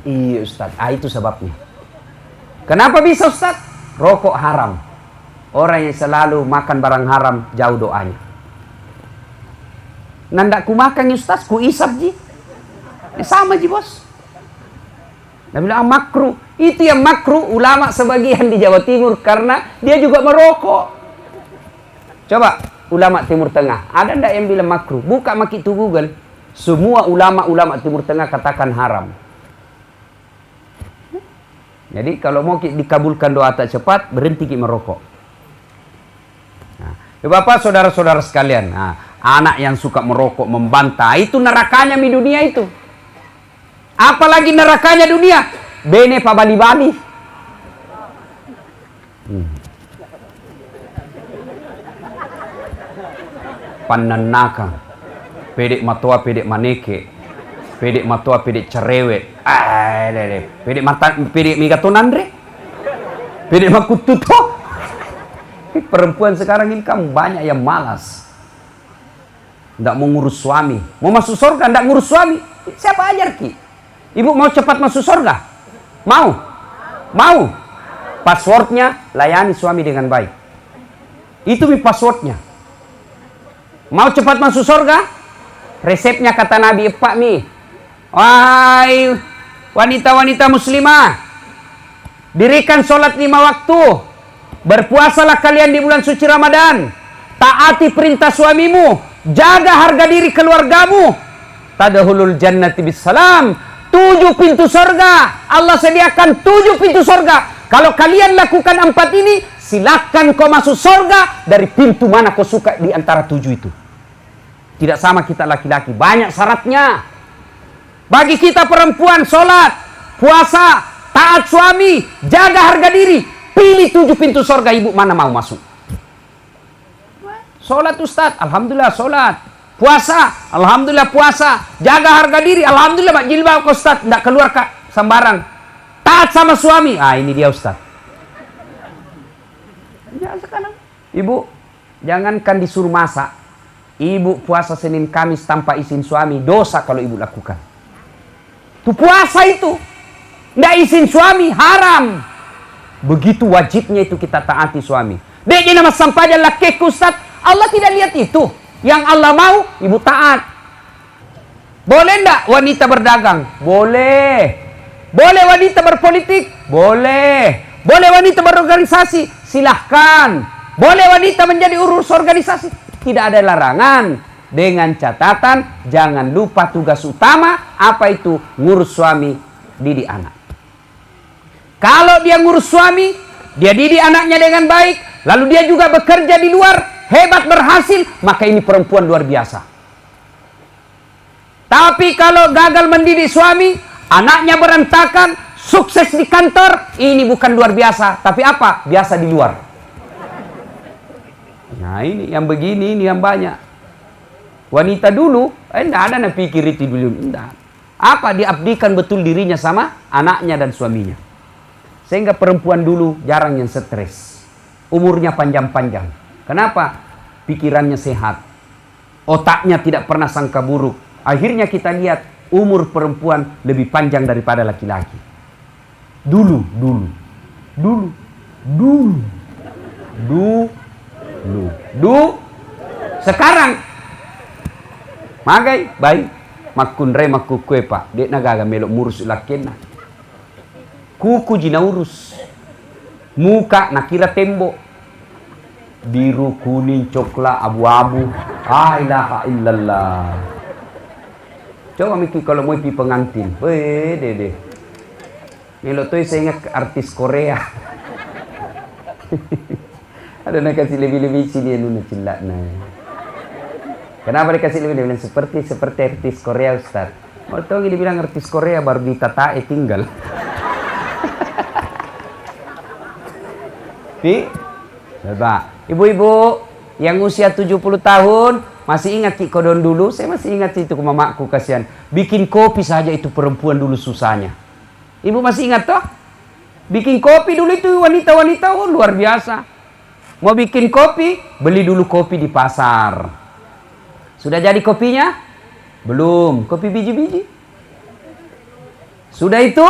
Iya Ustaz, itu sebabnya. Kenapa bisa Ustaz? Rokok haram. Orang yang selalu makan barang haram, jauh doanya. Nandak ku makan Ustaz, ku isap ji. Sama ji bos. Dia bilang makruh. Itu yang makruh ulama sebagian di Jawa Timur karena dia juga merokok. Coba ulama Timur Tengah, ada ndak yang bilang makruh? Buka maki itu Google. Semua ulama-ulama Timur Tengah katakan haram. Jadi kalau mau dikabulkan doa tak cepat, berhenti merokok. Nah, Bapak saudara-saudara sekalian, anak yang suka merokok membantah, itu nerakanya di dunia itu. Apalagi nerakanya dunia, bene pa bali-bali. Pananaka, pedek matua, pedek maneke, pedek matua, pedek cerewet, pedek mata, pedek migatonandre, pedek makututo. Perempuan sekarang ini kan banyak yang malas, tidak mau ngurus suami, mau masuk surga tidak ngurus suami. Siapa ajar ki? Ibu mau cepat masuk surga? Mau? Mau? Passwordnya layani suami dengan baik. Itu passwordnya. Mau cepat masuk surga? Resepnya kata Nabi Pak mi. Wahai wanita-wanita muslimah, dirikan sholat 5 waktu. Berpuasalah kalian di bulan suci Ramadan. Taati perintah suamimu. Jaga harga diri keluargamu. Tadkhulul jannati bisalam. 7 pintu surga. Allah sediakan 7 pintu surga. Kalau kalian lakukan 4 ini, silakan kau masuk surga dari pintu mana kau suka di antara 7 itu. Tidak sama kita laki-laki, banyak syaratnya. Bagi kita perempuan, sholat, puasa, taat suami, jaga harga diri. Pilih 7 pintu surga, ibu mana mau masuk? Sholat Ustaz, alhamdulillah sholat. Puasa, alhamdulillah puasa. Jaga harga diri, alhamdulillah mak jilbab Ustaz, tidak keluar kak sembarang. Taat sama suami, ini dia Ustaz. Ya sekarang, ibu, jangankan disuruh masak. Ibu puasa Senin Kamis tanpa izin suami, dosa kalau ibu lakukan. Itu puasa itu, tidak izin suami, haram. Begitu wajibnya itu kita taati suami. Dia nama sampainya laki Ustaz, Allah tidak lihat itu. Yang Allah mau, ibu taat. Boleh enggak wanita berdagang? Boleh. Boleh wanita berpolitik? Boleh. Boleh wanita berorganisasi? Silahkan. Boleh wanita menjadi urus organisasi? Tidak ada larangan. dengan catatan jangan lupa tugas utama, apa itu? Ngurus suami, didik anak. Kalau dia ngurus suami, dia didik anaknya dengan baik, lalu dia juga bekerja di luar, hebat, berhasil, maka ini perempuan luar biasa. Tapi kalau gagal mendidik suami, anaknya berantakan, sukses di kantor, ini bukan luar biasa, tapi apa? Biasa di luar. Nah ini yang begini, ini yang banyak. Wanita dulu, enggak ada yang pikir itu dulu. Enggak. Apa? Diabdikan betul dirinya sama anaknya dan suaminya. Sehingga perempuan dulu jarang yang stres. Umurnya panjang-panjang. Kenapa? Pikirannya sehat. Otaknya tidak pernah sangka buruk. Akhirnya kita lihat umur perempuan lebih panjang daripada laki-laki. Dulu. Sekarang magai baik makunre makukue pak dek nagaga melok murus lakena kuku jina urus muka nakira tembok biru kuning coklat abu-abu ilaha illallah. Coba mikir kalau mau pergi pengantin dede melok tuh saya ingat artis Korea. Ada nak kasih lebih-lebih sini nuna cilak nah. Kenapa dikasih lebih-lebih? Seperti artis Korea Ustaz. Mau tahu ini bilang artis Korea baru ditatae tinggal. Coba ibu-ibu yang usia 70 tahun masih ingat Ki Kodon dulu? Saya masih ingat itu ke mamaku, kasihan. Bikin kopi saja itu perempuan dulu susahnya. Ibu masih ingat toh? Bikin kopi dulu itu wanita-wanita luar biasa. Mau bikin kopi, beli dulu kopi di pasar. Sudah jadi kopinya? Belum. Kopi biji-biji. Sudah itu?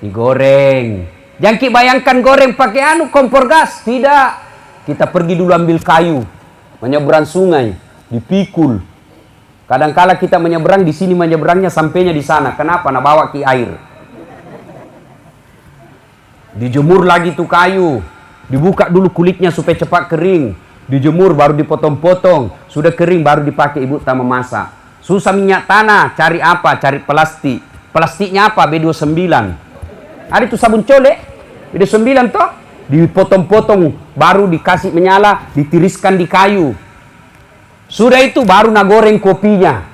Digoreng. Jangan bayangkan goreng pakai kompor gas. Tidak. Kita pergi dulu ambil kayu. Menyeberang sungai. Dipikul. Kadangkala kita menyeberang di sini, menyeberangnya sampainya di sana. Kenapa? Nah bawa ke air. Dijemur lagi tuh kayu. Dibuka dulu kulitnya supaya cepat kering. Dijemur baru dipotong-potong. Sudah kering baru dipakai ibu tak memasak. Susah minyak tanah. Cari apa? Cari plastik. Plastiknya apa? B29. Ada itu sabun colek. B29 toh. Dipotong-potong. Baru dikasih menyala. Ditiriskan di kayu. Sudah itu baru nak goreng kopinya.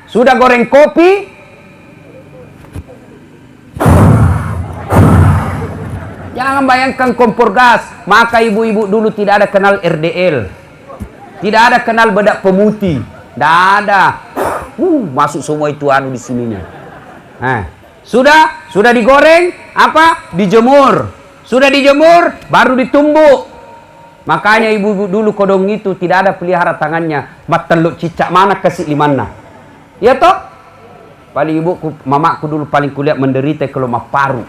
Sudah goreng kopi. Jangan bayangkan kompor gas. Maka ibu-ibu dulu tidak ada kenal RDL. Tidak ada kenal bedak pemutih. Tidak ada. Masuk semua itu di sininya. Sudah digoreng, apa? Dijemur. Sudah dijemur, baru ditumbuk. Makanya ibu-ibu dulu kodong itu tidak ada pelihara tangannya. Mateluk cicak mana kasih limana. Ya toh? Paling ibuku, mamaku dulu paling kulihat menderita kalau mah paru.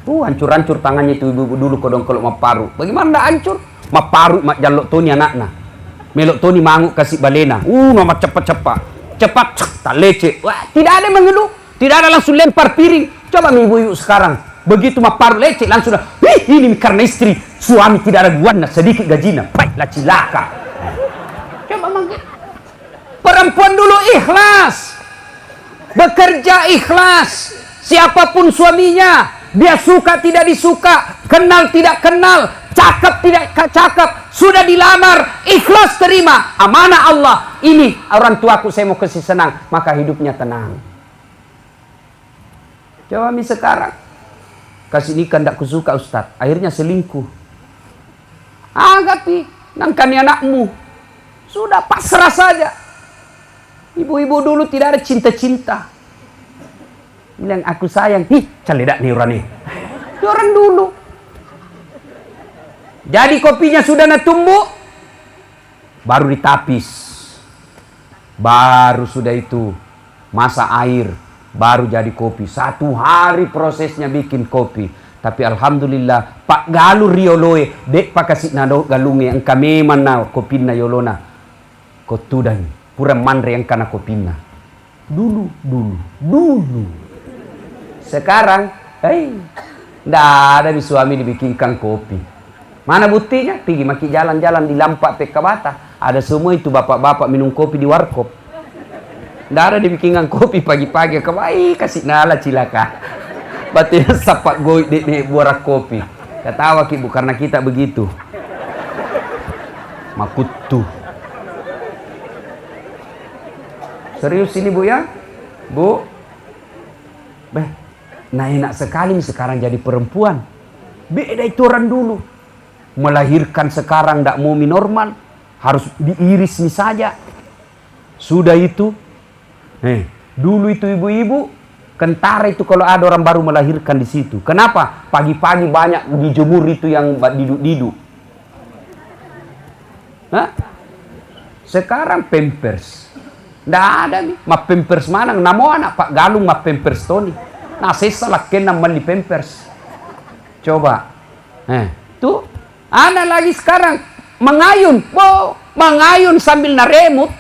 Hancur-hancur tangannya itu ibu dulu kodong kalau maparu. Bagaimana ndak hancur? Maparu mak jalok toni anakna. Melok toni manguk kasih balena. Nama cepat-cepat. Cepat tak leceh. Wah, tidak ada mengeluh. Tidak ada langsung lempar piring. Coba ibu-ibu sekarang. Begitu maparu leceh langsung dah. Ini karena istri. Suami tidak ada guana sedikit gajinya. Baiklah cilaka. Coba manggil. Perempuan dulu ikhlas. Bekerja ikhlas. Siapapun suaminya. Dia suka tidak disuka, kenal tidak kenal, cakap tidak cakap, sudah dilamar, ikhlas terima, amanah Allah. Ini orang tuaku saya mau kasih senang, maka hidupnya tenang. Coba sekarang kasih nikah tidak kusuka Ustaz, akhirnya selingkuh. Agapi, nangkani anakmu, sudah pasrah saja. Ibu-ibu dulu tidak ada cinta-cinta. Bilang aku sayang, caledak nih orang nih. Orang dulu. Jadi kopinya sudah natumbuk, baru ditapis. Baru sudah itu masak air, baru jadi kopi. 1 hari prosesnya bikin kopi. Tapi alhamdulillah Pak Galu rioloe dek pak kasih nado galunge ang kami mana kopina yolona. Kotudan pura mandre yang kana kopina. Dulu. Sekarang, ndak ada di suami dibikinkan kopi. Mana buktinya? Pergi maki jalan-jalan di Lampak Pekabata. Ada semua itu bapak-bapak minum kopi di warkop. Nggak ada dibikinkan kopi pagi-pagi. Kawai kasih nala cilaka. Batin sapak goy di buara kopi. Ketawa bu karena kita begitu. Makutu. Serius ini bu ya, bu. Nah enak sekali nih sekarang jadi perempuan. Beda itu orang dulu. Melahirkan sekarang tidak mau normal. Harus diiris nih saja. Sudah itu. Dulu itu ibu-ibu. Kentara itu kalau ada orang baru melahirkan di situ. Kenapa? Pagi-pagi banyak dijemur itu yang diduk-diduk. Sekarang pampers. Nggak ada nih. Ma pampers mana? Namo anak Pak Galung ma pampers Tony. Nah saya salah kena mandi pampers. Coba. Tuh. Anak lagi sekarang mengayun. Mengayun sambil naremut.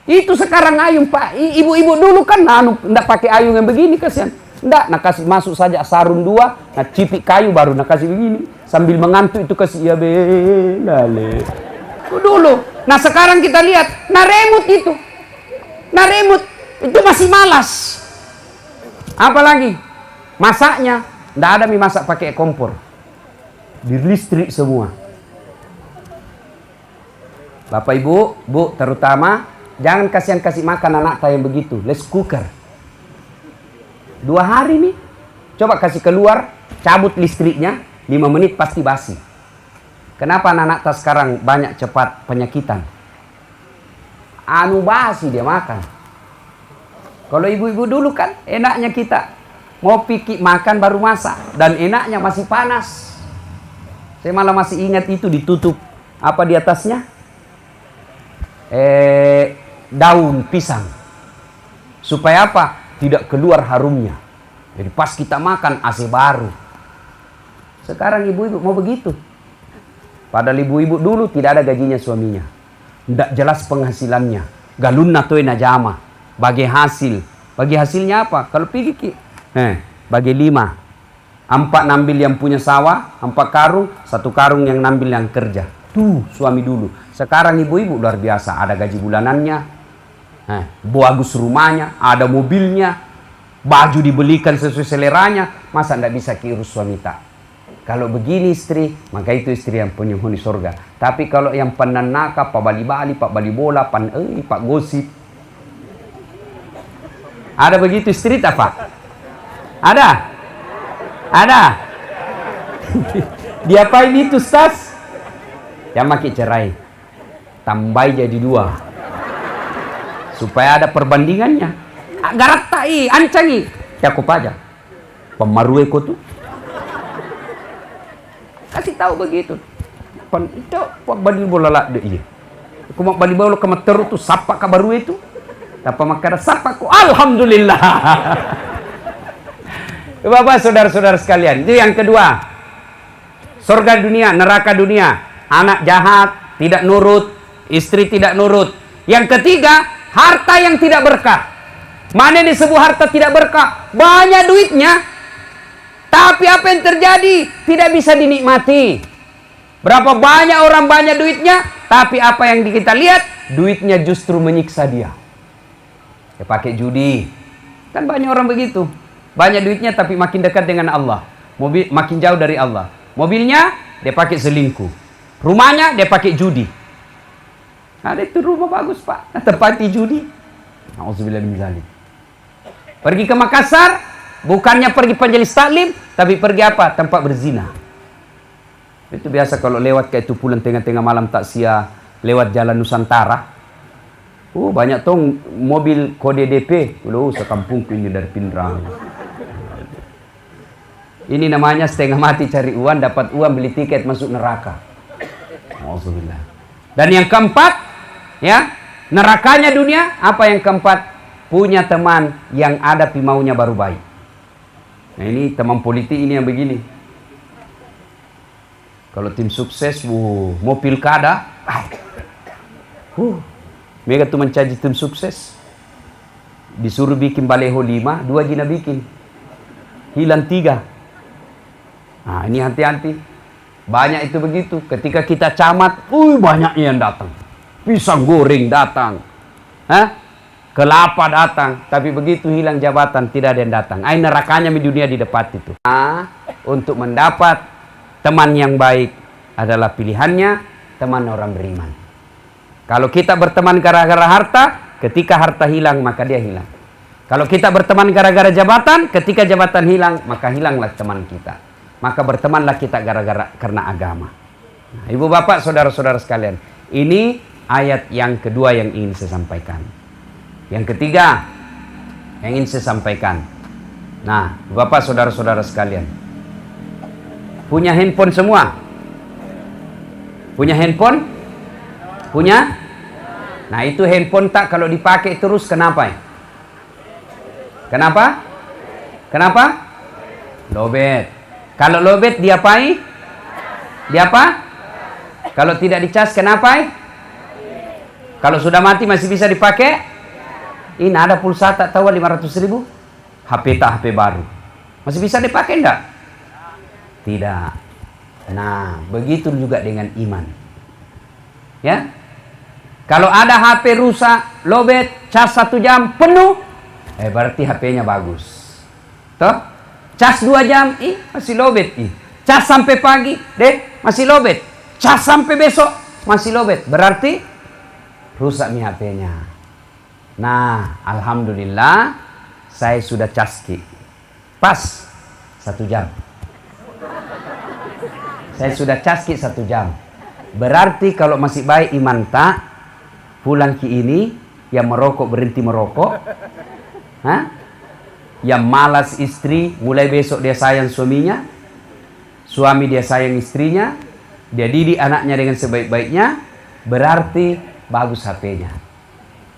Itu sekarang ayun Pak. Ibu-ibu dulu kan nggak pakai ayun yang begini kasihan. Nggak, kasih masuk saja sarung 2, cipik kayu baru kasih begini. Sambil mengantuk itu kasih ya belale. Dulu. Nah sekarang kita lihat, naremut itu. Naremut itu masih malas. Apalagi masaknya, nggak ada mie masak pakai kompor. Di listrik semua. Bapak Ibu, Bu terutama, jangan kasih makan anak yang begitu. Let's cooker. 2 hari nih. Coba kasih keluar, cabut listriknya, 5 menit pasti basi. Kenapa anak sekarang banyak cepat penyakitan? Basi dia makan. Kalau ibu-ibu dulu kan enaknya kita mau pikir makan baru masak dan enaknya masih panas. Saya malah masih ingat itu ditutup apa di atasnya? Daun pisang. Supaya apa? Tidak keluar harumnya. Jadi pas kita makan AC baru. Sekarang ibu-ibu mau begitu. Padahal ibu-ibu dulu tidak ada gajinya suaminya. Tidak jelas penghasilannya. Galunna toy najama. Bagi hasil. Bagi hasilnya apa? Kalau pergi bagi 5. 4 nambil yang punya sawah, 4 karung, 1 karung yang nambil yang kerja. Tuh suami dulu. Sekarang ibu-ibu luar biasa. Ada gaji bulanannya. Bagus rumahnya. Ada mobilnya. Baju dibelikan sesuai seleranya. Masa tidak bisa keurus suami tak? Kalau begini istri, maka itu istri yang penghuni surga. Tapi kalau yang penanaka, pak bali-bali, pak bali bola, pak gosip. Ada begitu istri tak Pak? Ada? Ada? Diapain itu Stas? Yang makin cerai. Tambah jadi 2. Supaya ada perbandingannya. Garak tai, ancangi. Ya aku pajak. Pemarue ko tuh. Kasih tahu begitu. Itu pak bali bola lah deh. Aku mau bali bola kemeteru tuh sapa kabaru itu. Apa makara sapa ku alhamdulillah. Bapak saudara-saudara sekalian, itu yang kedua. Surga dunia, neraka dunia. Anak jahat, tidak nurut, istri tidak nurut. Yang ketiga, harta yang tidak berkah. Mana disebut harta tidak berkah? Banyak duitnya. Tapi apa yang terjadi? Tidak bisa dinikmati. Berapa banyak orang banyak duitnya, tapi apa yang kita lihat? Duitnya justru menyiksa dia. Ya pakai judi. Kan banyak orang begitu. Banyak duitnya tapi makin dekat dengan Allah. Mobil makin jauh dari Allah. Mobilnya dia pakai selingkuh. Rumahnya dia pakai judi. Ada itu rumah bagus Pak, tempati judi. Nauzubillah min zalik. Pergi ke Makassar, bukannya pergi majelis taklim, tapi pergi apa? Tempat berzina. Itu biasa kalau lewat kayak itu pulang tengah-tengah malam taksia, lewat jalan Nusantara. Banyak tuh mobil kode DP. Sekampung ini dari Pindrang. Ini namanya setengah mati cari uang, dapat uang beli tiket masuk neraka. Alhamdulillah. Dan yang keempat, ya, nerakanya dunia. Apa yang keempat? Punya teman yang ada maunya baru baik. Nah ini teman politik ini yang begini. Kalau tim sukses, mau pilkada, mereka tuh mencaji tim sukses. Disuruh bikin baleho 5, 2 jina bikin. Hilang 3. Nah ini hati-hati. Banyak itu begitu. Ketika kita camat, banyaknya yang datang. Pisang goreng datang. Kelapa datang. Tapi begitu hilang jabatan, tidak ada yang datang. Nerakanya di dunia di depan itu. Untuk mendapat teman yang baik adalah pilihannya teman orang beriman. Kalau kita berteman gara-gara harta, ketika harta hilang, maka dia hilang. Kalau kita berteman gara-gara jabatan, ketika jabatan hilang, maka hilanglah teman kita. Maka bertemanlah kita karena agama. Nah, ibu bapak, saudara-saudara sekalian, ini ayat yang kedua yang ingin saya sampaikan. Yang ketiga yang ingin saya sampaikan. Nah, bapak, saudara-saudara sekalian, punya handphone semua? Punya handphone? Punya? Nah, itu handphone tak kalau dipakai terus kenapa? Kenapa? Kenapa? Lobet. Kalau lobet diapain? Dia apa? Kalau tidak dicas kenapa? Kalau sudah mati masih bisa dipakai? Ini ada pulsa tak tahu 500.000? HP tak HP baru. Masih bisa dipakai enggak? Tidak. Nah, begitu juga dengan iman. Ya? Kalau ada HP rusak, lobet, cas 1 jam penuh, berarti HP-nya bagus. Toh? Cas 2 jam, masih lobet. Cas sampai pagi, masih lobet. Cas sampai besok, masih lobet. Berarti rusak nih HP-nya. Nah, alhamdulillah saya sudah cas pas 1 jam. Saya sudah cas 1 jam. Berarti kalau masih baik iman tak, pulang ini yang merokok berhenti merokok. Yang malas istri, mulai besok dia sayang suaminya. Suami dia sayang istrinya. Dia didik anaknya dengan sebaik-baiknya. Berarti bagus HP-nya.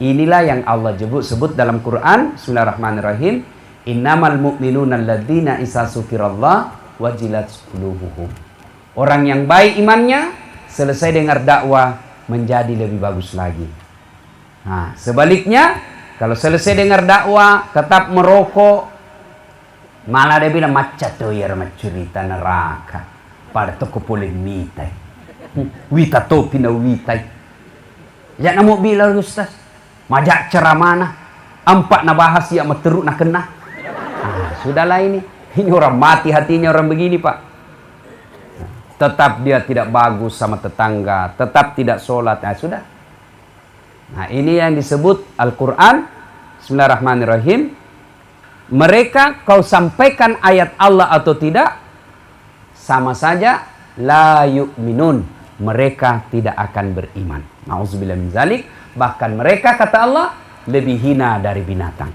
Inilah yang Allah sebut dalam Quran. Bismillahirrahmanirrahim. Innamal mu'minuna alladzina isa dzukirallah wajilat qulubuhum. Orang yang baik imannya, selesai dengar dakwah menjadi lebih bagus lagi. Nah, sebaliknya, kalau selesai dengar dakwah, tetap merokok, malah dia bilang, macam tu ya cerita neraka. Pada toko boleh mitai. Wita topi na witai. Ya namo bilang Ustaz, majak ceramana, ampak na bahas ya meteruk na kena. Sudahlah ini. Ini orang mati hatinya orang begini, Pak. Tetap dia tidak bagus sama tetangga, tetap tidak sholat. Nah, sudah. Nah, ini yang disebut Al-Quran. Bismillahirrahmanirrahim. Mereka kau sampaikan ayat Allah atau tidak, sama saja la yu'minun. Mereka tidak akan beriman. Nauzubillah min zalik. Bahkan mereka, kata Allah, lebih hina dari binatang.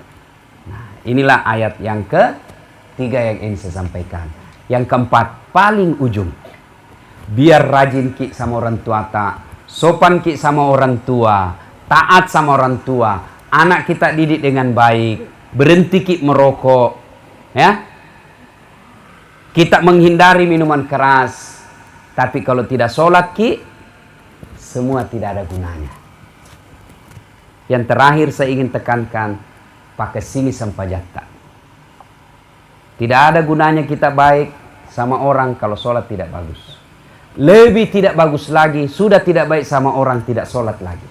Nah, inilah ayat yang ketiga yang ingin saya sampaikan. Yang keempat, paling ujung. Biar rajin ki sama orang tua tak, sopan ki sama orang tua, taat sama orang tua, anak kita didik dengan baik, berhenti ki merokok, ya. Kita menghindari minuman keras. Tapi kalau tidak sholat ki, semua tidak ada gunanya. Yang terakhir saya ingin tekankan, pakai sini sampai jatah. Tidak ada gunanya kita baik sama orang kalau sholat tidak bagus. Lebih tidak bagus lagi, sudah tidak baik sama orang tidak sholat lagi.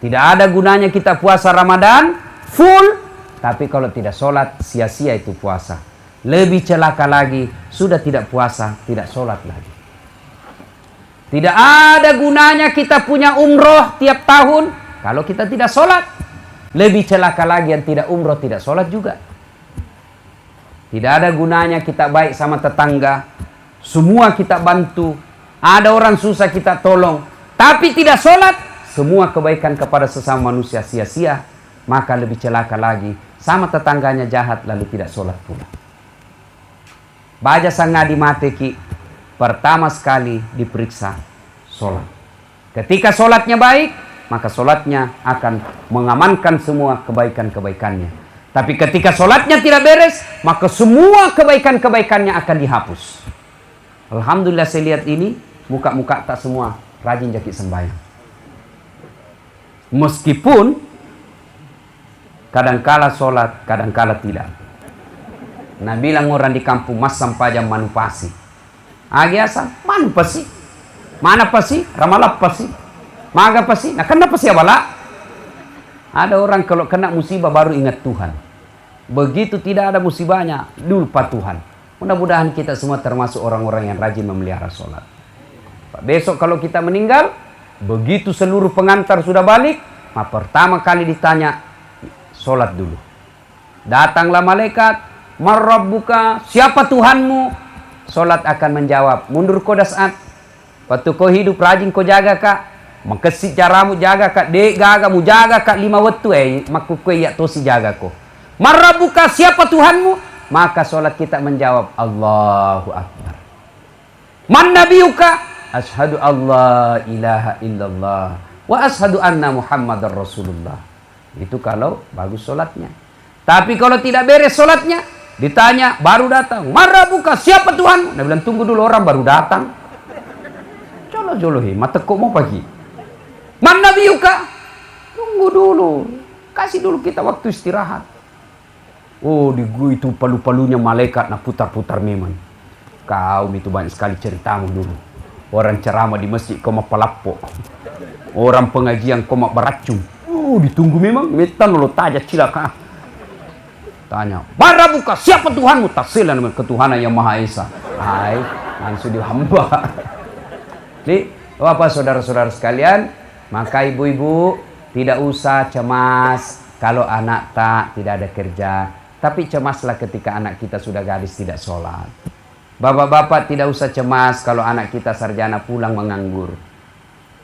Tidak ada gunanya kita puasa Ramadan full, tapi kalau tidak sholat, sia-sia itu puasa. Lebih celaka lagi, sudah tidak puasa, tidak sholat lagi. Tidak ada gunanya kita punya umroh tiap tahun, kalau kita tidak sholat. Lebih celaka lagi yang tidak umroh, tidak sholat juga. Tidak ada gunanya kita baik sama tetangga, semua kita bantu. Ada orang susah kita tolong, tapi tidak sholat, semua kebaikan kepada sesama manusia sia-sia. Maka lebih celaka lagi, sama tetangganya jahat lalu tidak sholat pula. Baja sangadi mateki, pertama sekali diperiksa sholat. Ketika sholatnya baik, maka sholatnya akan mengamankan semua kebaikan-kebaikannya. Tapi ketika sholatnya tidak beres, maka semua kebaikan-kebaikannya akan dihapus. Alhamdulillah saya lihat ini, muka-muka tak semua rajin jakit sembahyang. Meskipun kadangkala sholat, kadangkala tidak. Nah bilang orang di kampung mas sampajam manupasi. Agiasan, mana pasi? Mana pasi? Ramalap pasi? Maga pasi? Nah kenapa sih abala? Ada orang kalau kena musibah baru ingat Tuhan. Begitu tidak ada musibahnya, lupa Tuhan. Mudah-mudahan kita semua termasuk orang-orang yang rajin memelihara sholat. Besok kalau kita meninggal, begitu seluruh pengantar sudah balik, pertama kali ditanya, sholat dulu. Datanglah malaikat, marrabbuka, siapa Tuhanmu? Sholat akan menjawab, mundur kau dasat. Waktu kau hidup rajin kau jaga kak. Makasih caramu jaga kak. Dek gagamu jaga kak 5 waktu maku kue ya tosi jaga kau. Marrabbuka, siapa Tuhanmu? Maka sholat kita menjawab, Allahu Akbar. Man nabiyuka? Ashadu Allah ilaha illallah. Wa ashadu anna Muhammadar Rasulullah. Itu kalau bagus sholatnya. Tapi kalau tidak beres sholatnya, ditanya, baru datang. Marrabbuka, siapa Tuhan? Dia bilang, tunggu dulu, orang baru datang. Jolo-jolohi, mata kok mau pagi. Man nabiyuka? Tunggu dulu. Kasih dulu kita waktu istirahat. Oh, di gua itu palu-palunya malaikat nak putar-putar memang. Kau itu banyak sekali ceritamu dulu. Orang ceramah di masjid kau mak palappo. Orang pengajian kau mak beracun. Oh, ditunggu memang. Metan lo tajak cilaka. Tanya, Marrabbuka, siapa Tuhanmu? Tafsiran dengan ketuhanan yang Maha Esa. Hai, langsung dihamba. Jadi, Bapak saudara-saudara sekalian, maka ibu-ibu tidak usah cemas kalau anak tidak ada kerja. Tapi cemaslah ketika anak kita sudah gadis tidak sholat. Bapak-bapak tidak usah cemas kalau anak kita sarjana pulang menganggur.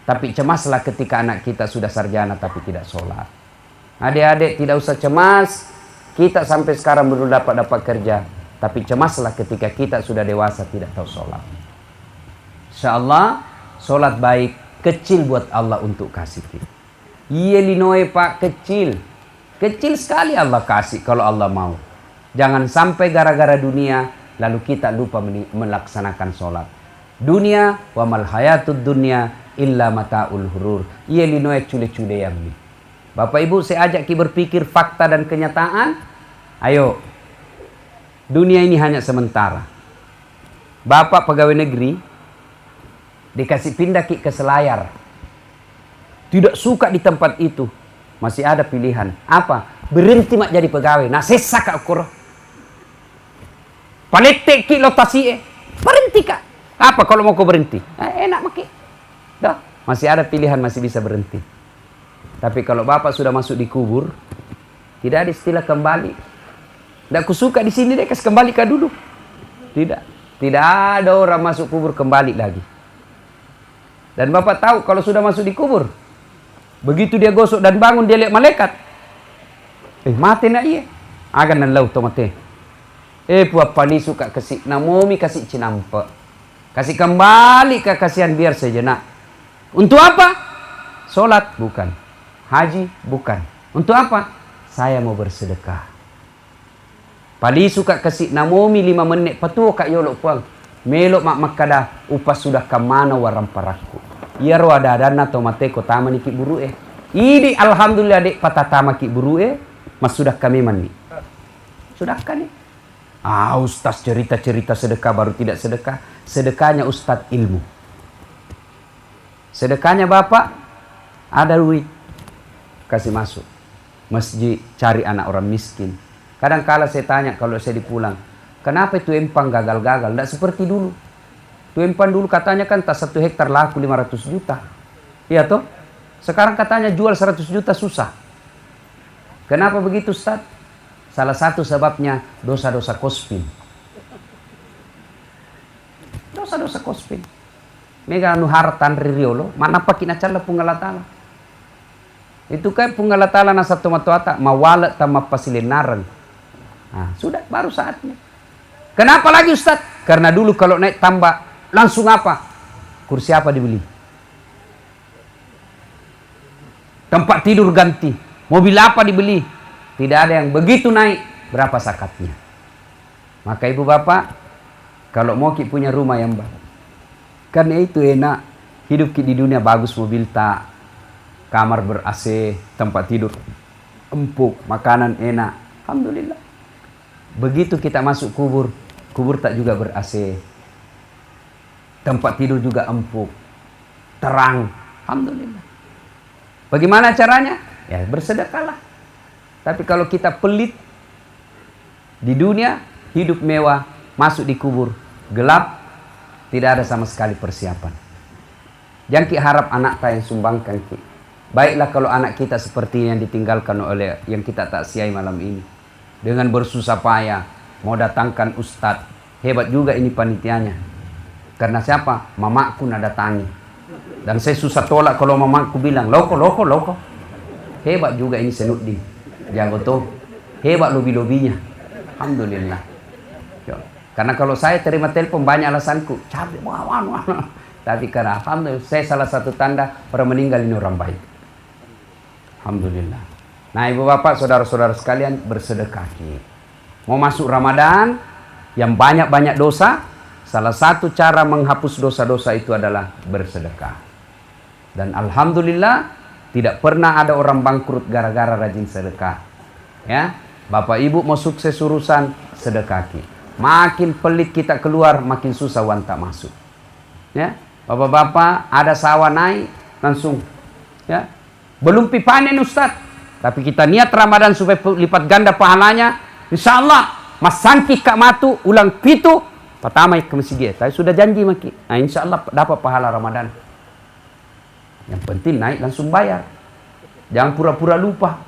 Tapi cemaslah ketika anak kita sudah sarjana tapi tidak sholat. Adik-adik tidak usah cemas. Kita sampai sekarang belum dapat kerja. Tapi cemaslah ketika kita sudah dewasa tidak tahu sholat. Insyaallah sholat baik kecil buat Allah untuk kasih kita. Iya linoe pak, kecil. Kecil sekali Allah kasih kalau Allah mau. Jangan sampai gara-gara dunia lalu kita lupa melaksanakan sholat. Dunia wa mal hayatud dunya illa mata'ul hurur. Iya linoe cule-cule yang ini. Bapak Ibu, saya ajak kita berpikir fakta dan kenyataan. Ayo, dunia ini hanya sementara. Bapak pegawai negeri, dikasih pindah ke Selayar. Tidak suka di tempat itu. Masih ada pilihan. Apa? Berhenti mak jadi pegawai. Nah, sesak kak ukur. Palete ki lotasi berhenti kak. Apa kalau mau kau berhenti? Enak maki. Dah, masih ada pilihan, masih bisa berhenti. Tapi kalau bapak sudah masuk di kubur, tidak ada istilah kembali. Tidak kusuka di sini deh, kasih kembali ke dulu. Tidak. Tidak ada orang masuk kubur kembali lagi. Dan bapak tahu kalau sudah masuk di kubur, begitu dia gosok dan bangun dia lihat malaikat. Mati nak iya. Agan nan lau to mati. Puap pali suka kasih namomi kasih cinampa. Kasih kembali ke kasihan biar sejenak. Untuk apa? Solat bukan. Haji bukan. Untuk apa? Saya mau bersedekah. Pali suka kasih namomi 5 menit patuh kak yolok puang. Melok mak makada upas sudah kemana waram paraku. Iya ro ada dana to mate ko tama ni ki buru Idi alhamdulillah dek patatama ki buru mas sudah kami mandi. Sudah kan nih. Ustaz cerita-cerita sedekah baru tidak sedekah. Sedekahnya ustaz ilmu. Sedekahnya bapak ada duit. Kasih masuk masjid, cari anak orang miskin. Kadang kala saya tanya kalau saya dipulang, kenapa itu empang gagal-gagal? Tidak seperti dulu. Itu empang dulu katanya kan tak 1 hektar laku 500 juta. Iya toh? Sekarang katanya jual 100 juta susah. Kenapa begitu Ustaz? Salah satu sebabnya dosa-dosa kospin. Dosa-dosa kospin. Mega anu hartan ririolo, mana pakin acala punggalatala. Itu kan punggalatala na satu matuata mawala tama pasilinaran. Nah, sudah baru saatnya. Kenapa lagi Ustaz? Karena dulu kalau naik tambak langsung apa? Kursi apa dibeli? Tempat tidur ganti. Mobil apa dibeli? Tidak ada yang begitu naik. Berapa zakatnya? Maka ibu bapak, kalau mau ki punya rumah yang bagus. Karena itu enak. Hidup ki di dunia bagus, mobil tak. Kamar ber-AC, tempat tidur empuk, makanan enak. Alhamdulillah. Begitu kita masuk kubur, kubur tak juga ber-AC. tempat tidur juga empuk, terang. Alhamdulillah. Bagaimana caranya? Ya bersedekahlah. Tapi kalau kita pelit di dunia, hidup mewah, masuk di kubur gelap, tidak ada sama sekali persiapan. Jangan ki harap anak tak yang sumbangkan ki. Baiklah kalau anak kita seperti yang ditinggalkan oleh yang kita taksiai malam ini. Dengan bersusah payah mau datangkan ustadz. Hebat juga ini panitianya. Karena siapa? Mamaku nak datangi. Dan saya susah tolak kalau mamaku bilang, loko. Hebat juga ini Senuddin. Jangan betul. Hebat lobi-lobinya. Alhamdulillah. Karena kalau saya terima telepon banyak alasanku. Capek, tapi karena alhamdulillah saya salah satu tanda orang meninggal ini orang baik. Alhamdulillah. Nah ibu bapak saudara-saudara sekalian bersedekah. Mau masuk Ramadan yang banyak-banyak dosa, salah satu cara menghapus dosa-dosa itu adalah bersedekah. Dan alhamdulillah tidak pernah ada orang bangkrut gara-gara rajin sedekah. Ya, bapak ibu mau sukses urusan sedekah. Makin pelit kita keluar, makin susah wanta masuk. Ya, bapak-bapak ada sawah naik langsung. Ya, belum panen Ustaz, tapi kita niat Ramadan supaya lipat ganda pahalanya. Insya Allah mas sangki kak matu ulang pitu pertama ke masjid. Tapi sudah janji maki. Nah insya Allah dapat pahala Ramadan. Yang penting naik langsung bayar. Jangan pura-pura lupa.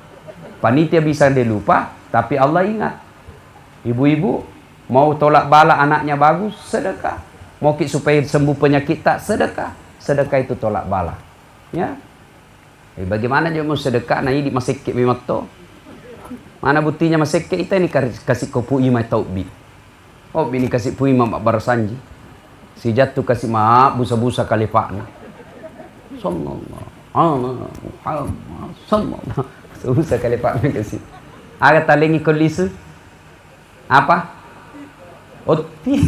Panitia bisa dia lupa, tapi Allah ingat. Ibu-ibu mau tolak bala anaknya bagus, sedekah. Mau supaya sembuh penyakit tak, sedekah. Sedekah itu tolak bala. Ya. Bagaimana dia mau sedekah? Nah ini masih memang to. Mana buktinya masih kita ini kasih kopu imai taubi. Oh ini kasih pui mak barasanji. Si jatuh kasih maaf busa-busa kali pakna. Sallallahu alaihi Muhammad sallallahu. Busa kali pakna kasih. Aga talengi kolisu. Apa? Oti.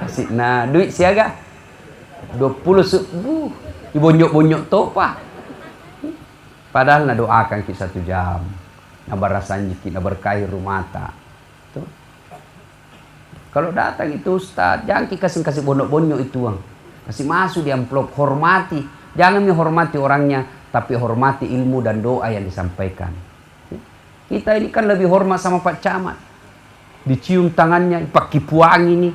Kasih nah duit siaga 20 subuh. Dibonyok-bonyok topa. Padahal nak doakan kita 1 jam. Nak barasanji kita berkahi rumah tak. Tuh. Kalau datang itu Ustaz, jangan kasih bonyok-bonyok itu uang. Kasih masuk di amplop, hormati. Jangan menghormati orangnya, tapi hormati ilmu dan doa yang disampaikan. Kita ini kan lebih hormat sama Pak Camat. Dicium tangannya, pakai puang ini.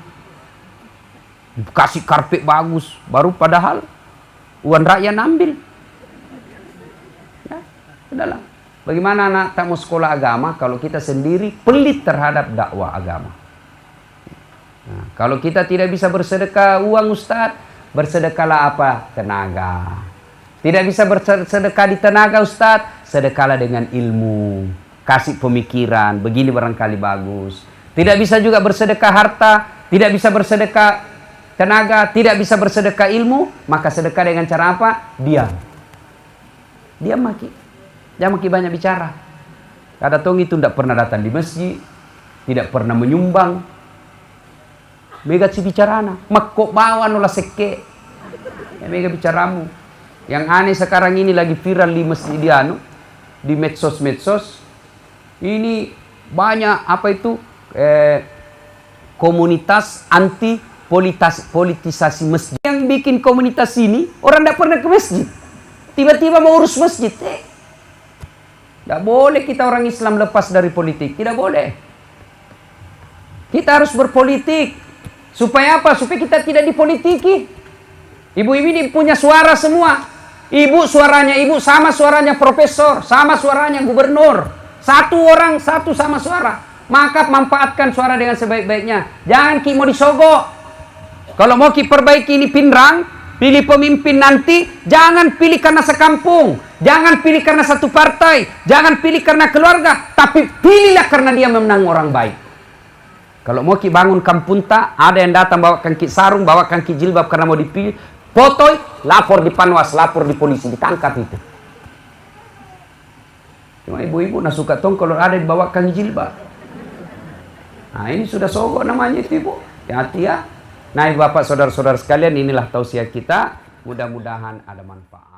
Kasih karpet bagus, baru padahal uang rakyat ambil. Ya, udahlah. Bagaimana anak tak mau sekolah agama kalau kita sendiri pelit terhadap dakwah agama? Nah, kalau kita tidak bisa bersedekah uang Ustaz, bersedekahlah apa? Tenaga. Tidak bisa bersedekah di tenaga Ustaz, sedekahlah dengan ilmu. Kasih pemikiran, begini barangkali bagus. Tidak bisa juga bersedekah harta, tidak bisa bersedekah tenaga, tidak bisa bersedekah ilmu, maka sedekah dengan cara apa? Diam. Diam maki. Jangan maki banyak bicara. Kada tong itu tidak pernah datang di masjid, tidak pernah menyumbang. Mega si bicarana, makko bawa nula seke. Ya, mega bicaramu. Yang aneh sekarang ini lagi viral di masjid di medsos. Ini banyak apa itu komunitas anti politisasi masjid. Yang bikin komunitas ini orang tidak pernah ke masjid. Tiba-tiba mau urus masjid. Tidak boleh kita orang Islam lepas dari politik. Tidak boleh. Kita harus berpolitik. Supaya apa? Supaya kita tidak dipolitiki. Ibu-ibu ini punya suara semua. Ibu suaranya ibu sama suaranya profesor, sama suaranya gubernur. Satu orang, satu sama suara. Maka manfaatkan suara dengan sebaik-baiknya. Jangan ki mau disogok. Kalau mau ki perbaiki ini pinrang, pilih pemimpin nanti, jangan pilih karena sekampung. Jangan pilih karena satu partai. Jangan pilih karena keluarga. Tapi pilihlah karena dia memenang orang baik. Kalau mau ki bangun kampung tak, ada yang datang bawa kaki sarung, bawa kaki jilbab karena mau dipilih. Potoi, lapor di Panwas, lapor di polisi, ditangkap itu. Cuma ibu-ibu nak suka tong kalau ada dibawakan jilbab. Nah ini sudah sogok namanya itu ibu. Hati-hati ya. Nah bapak saudara-saudara sekalian, inilah tausiah kita. Mudah-mudahan ada manfaat.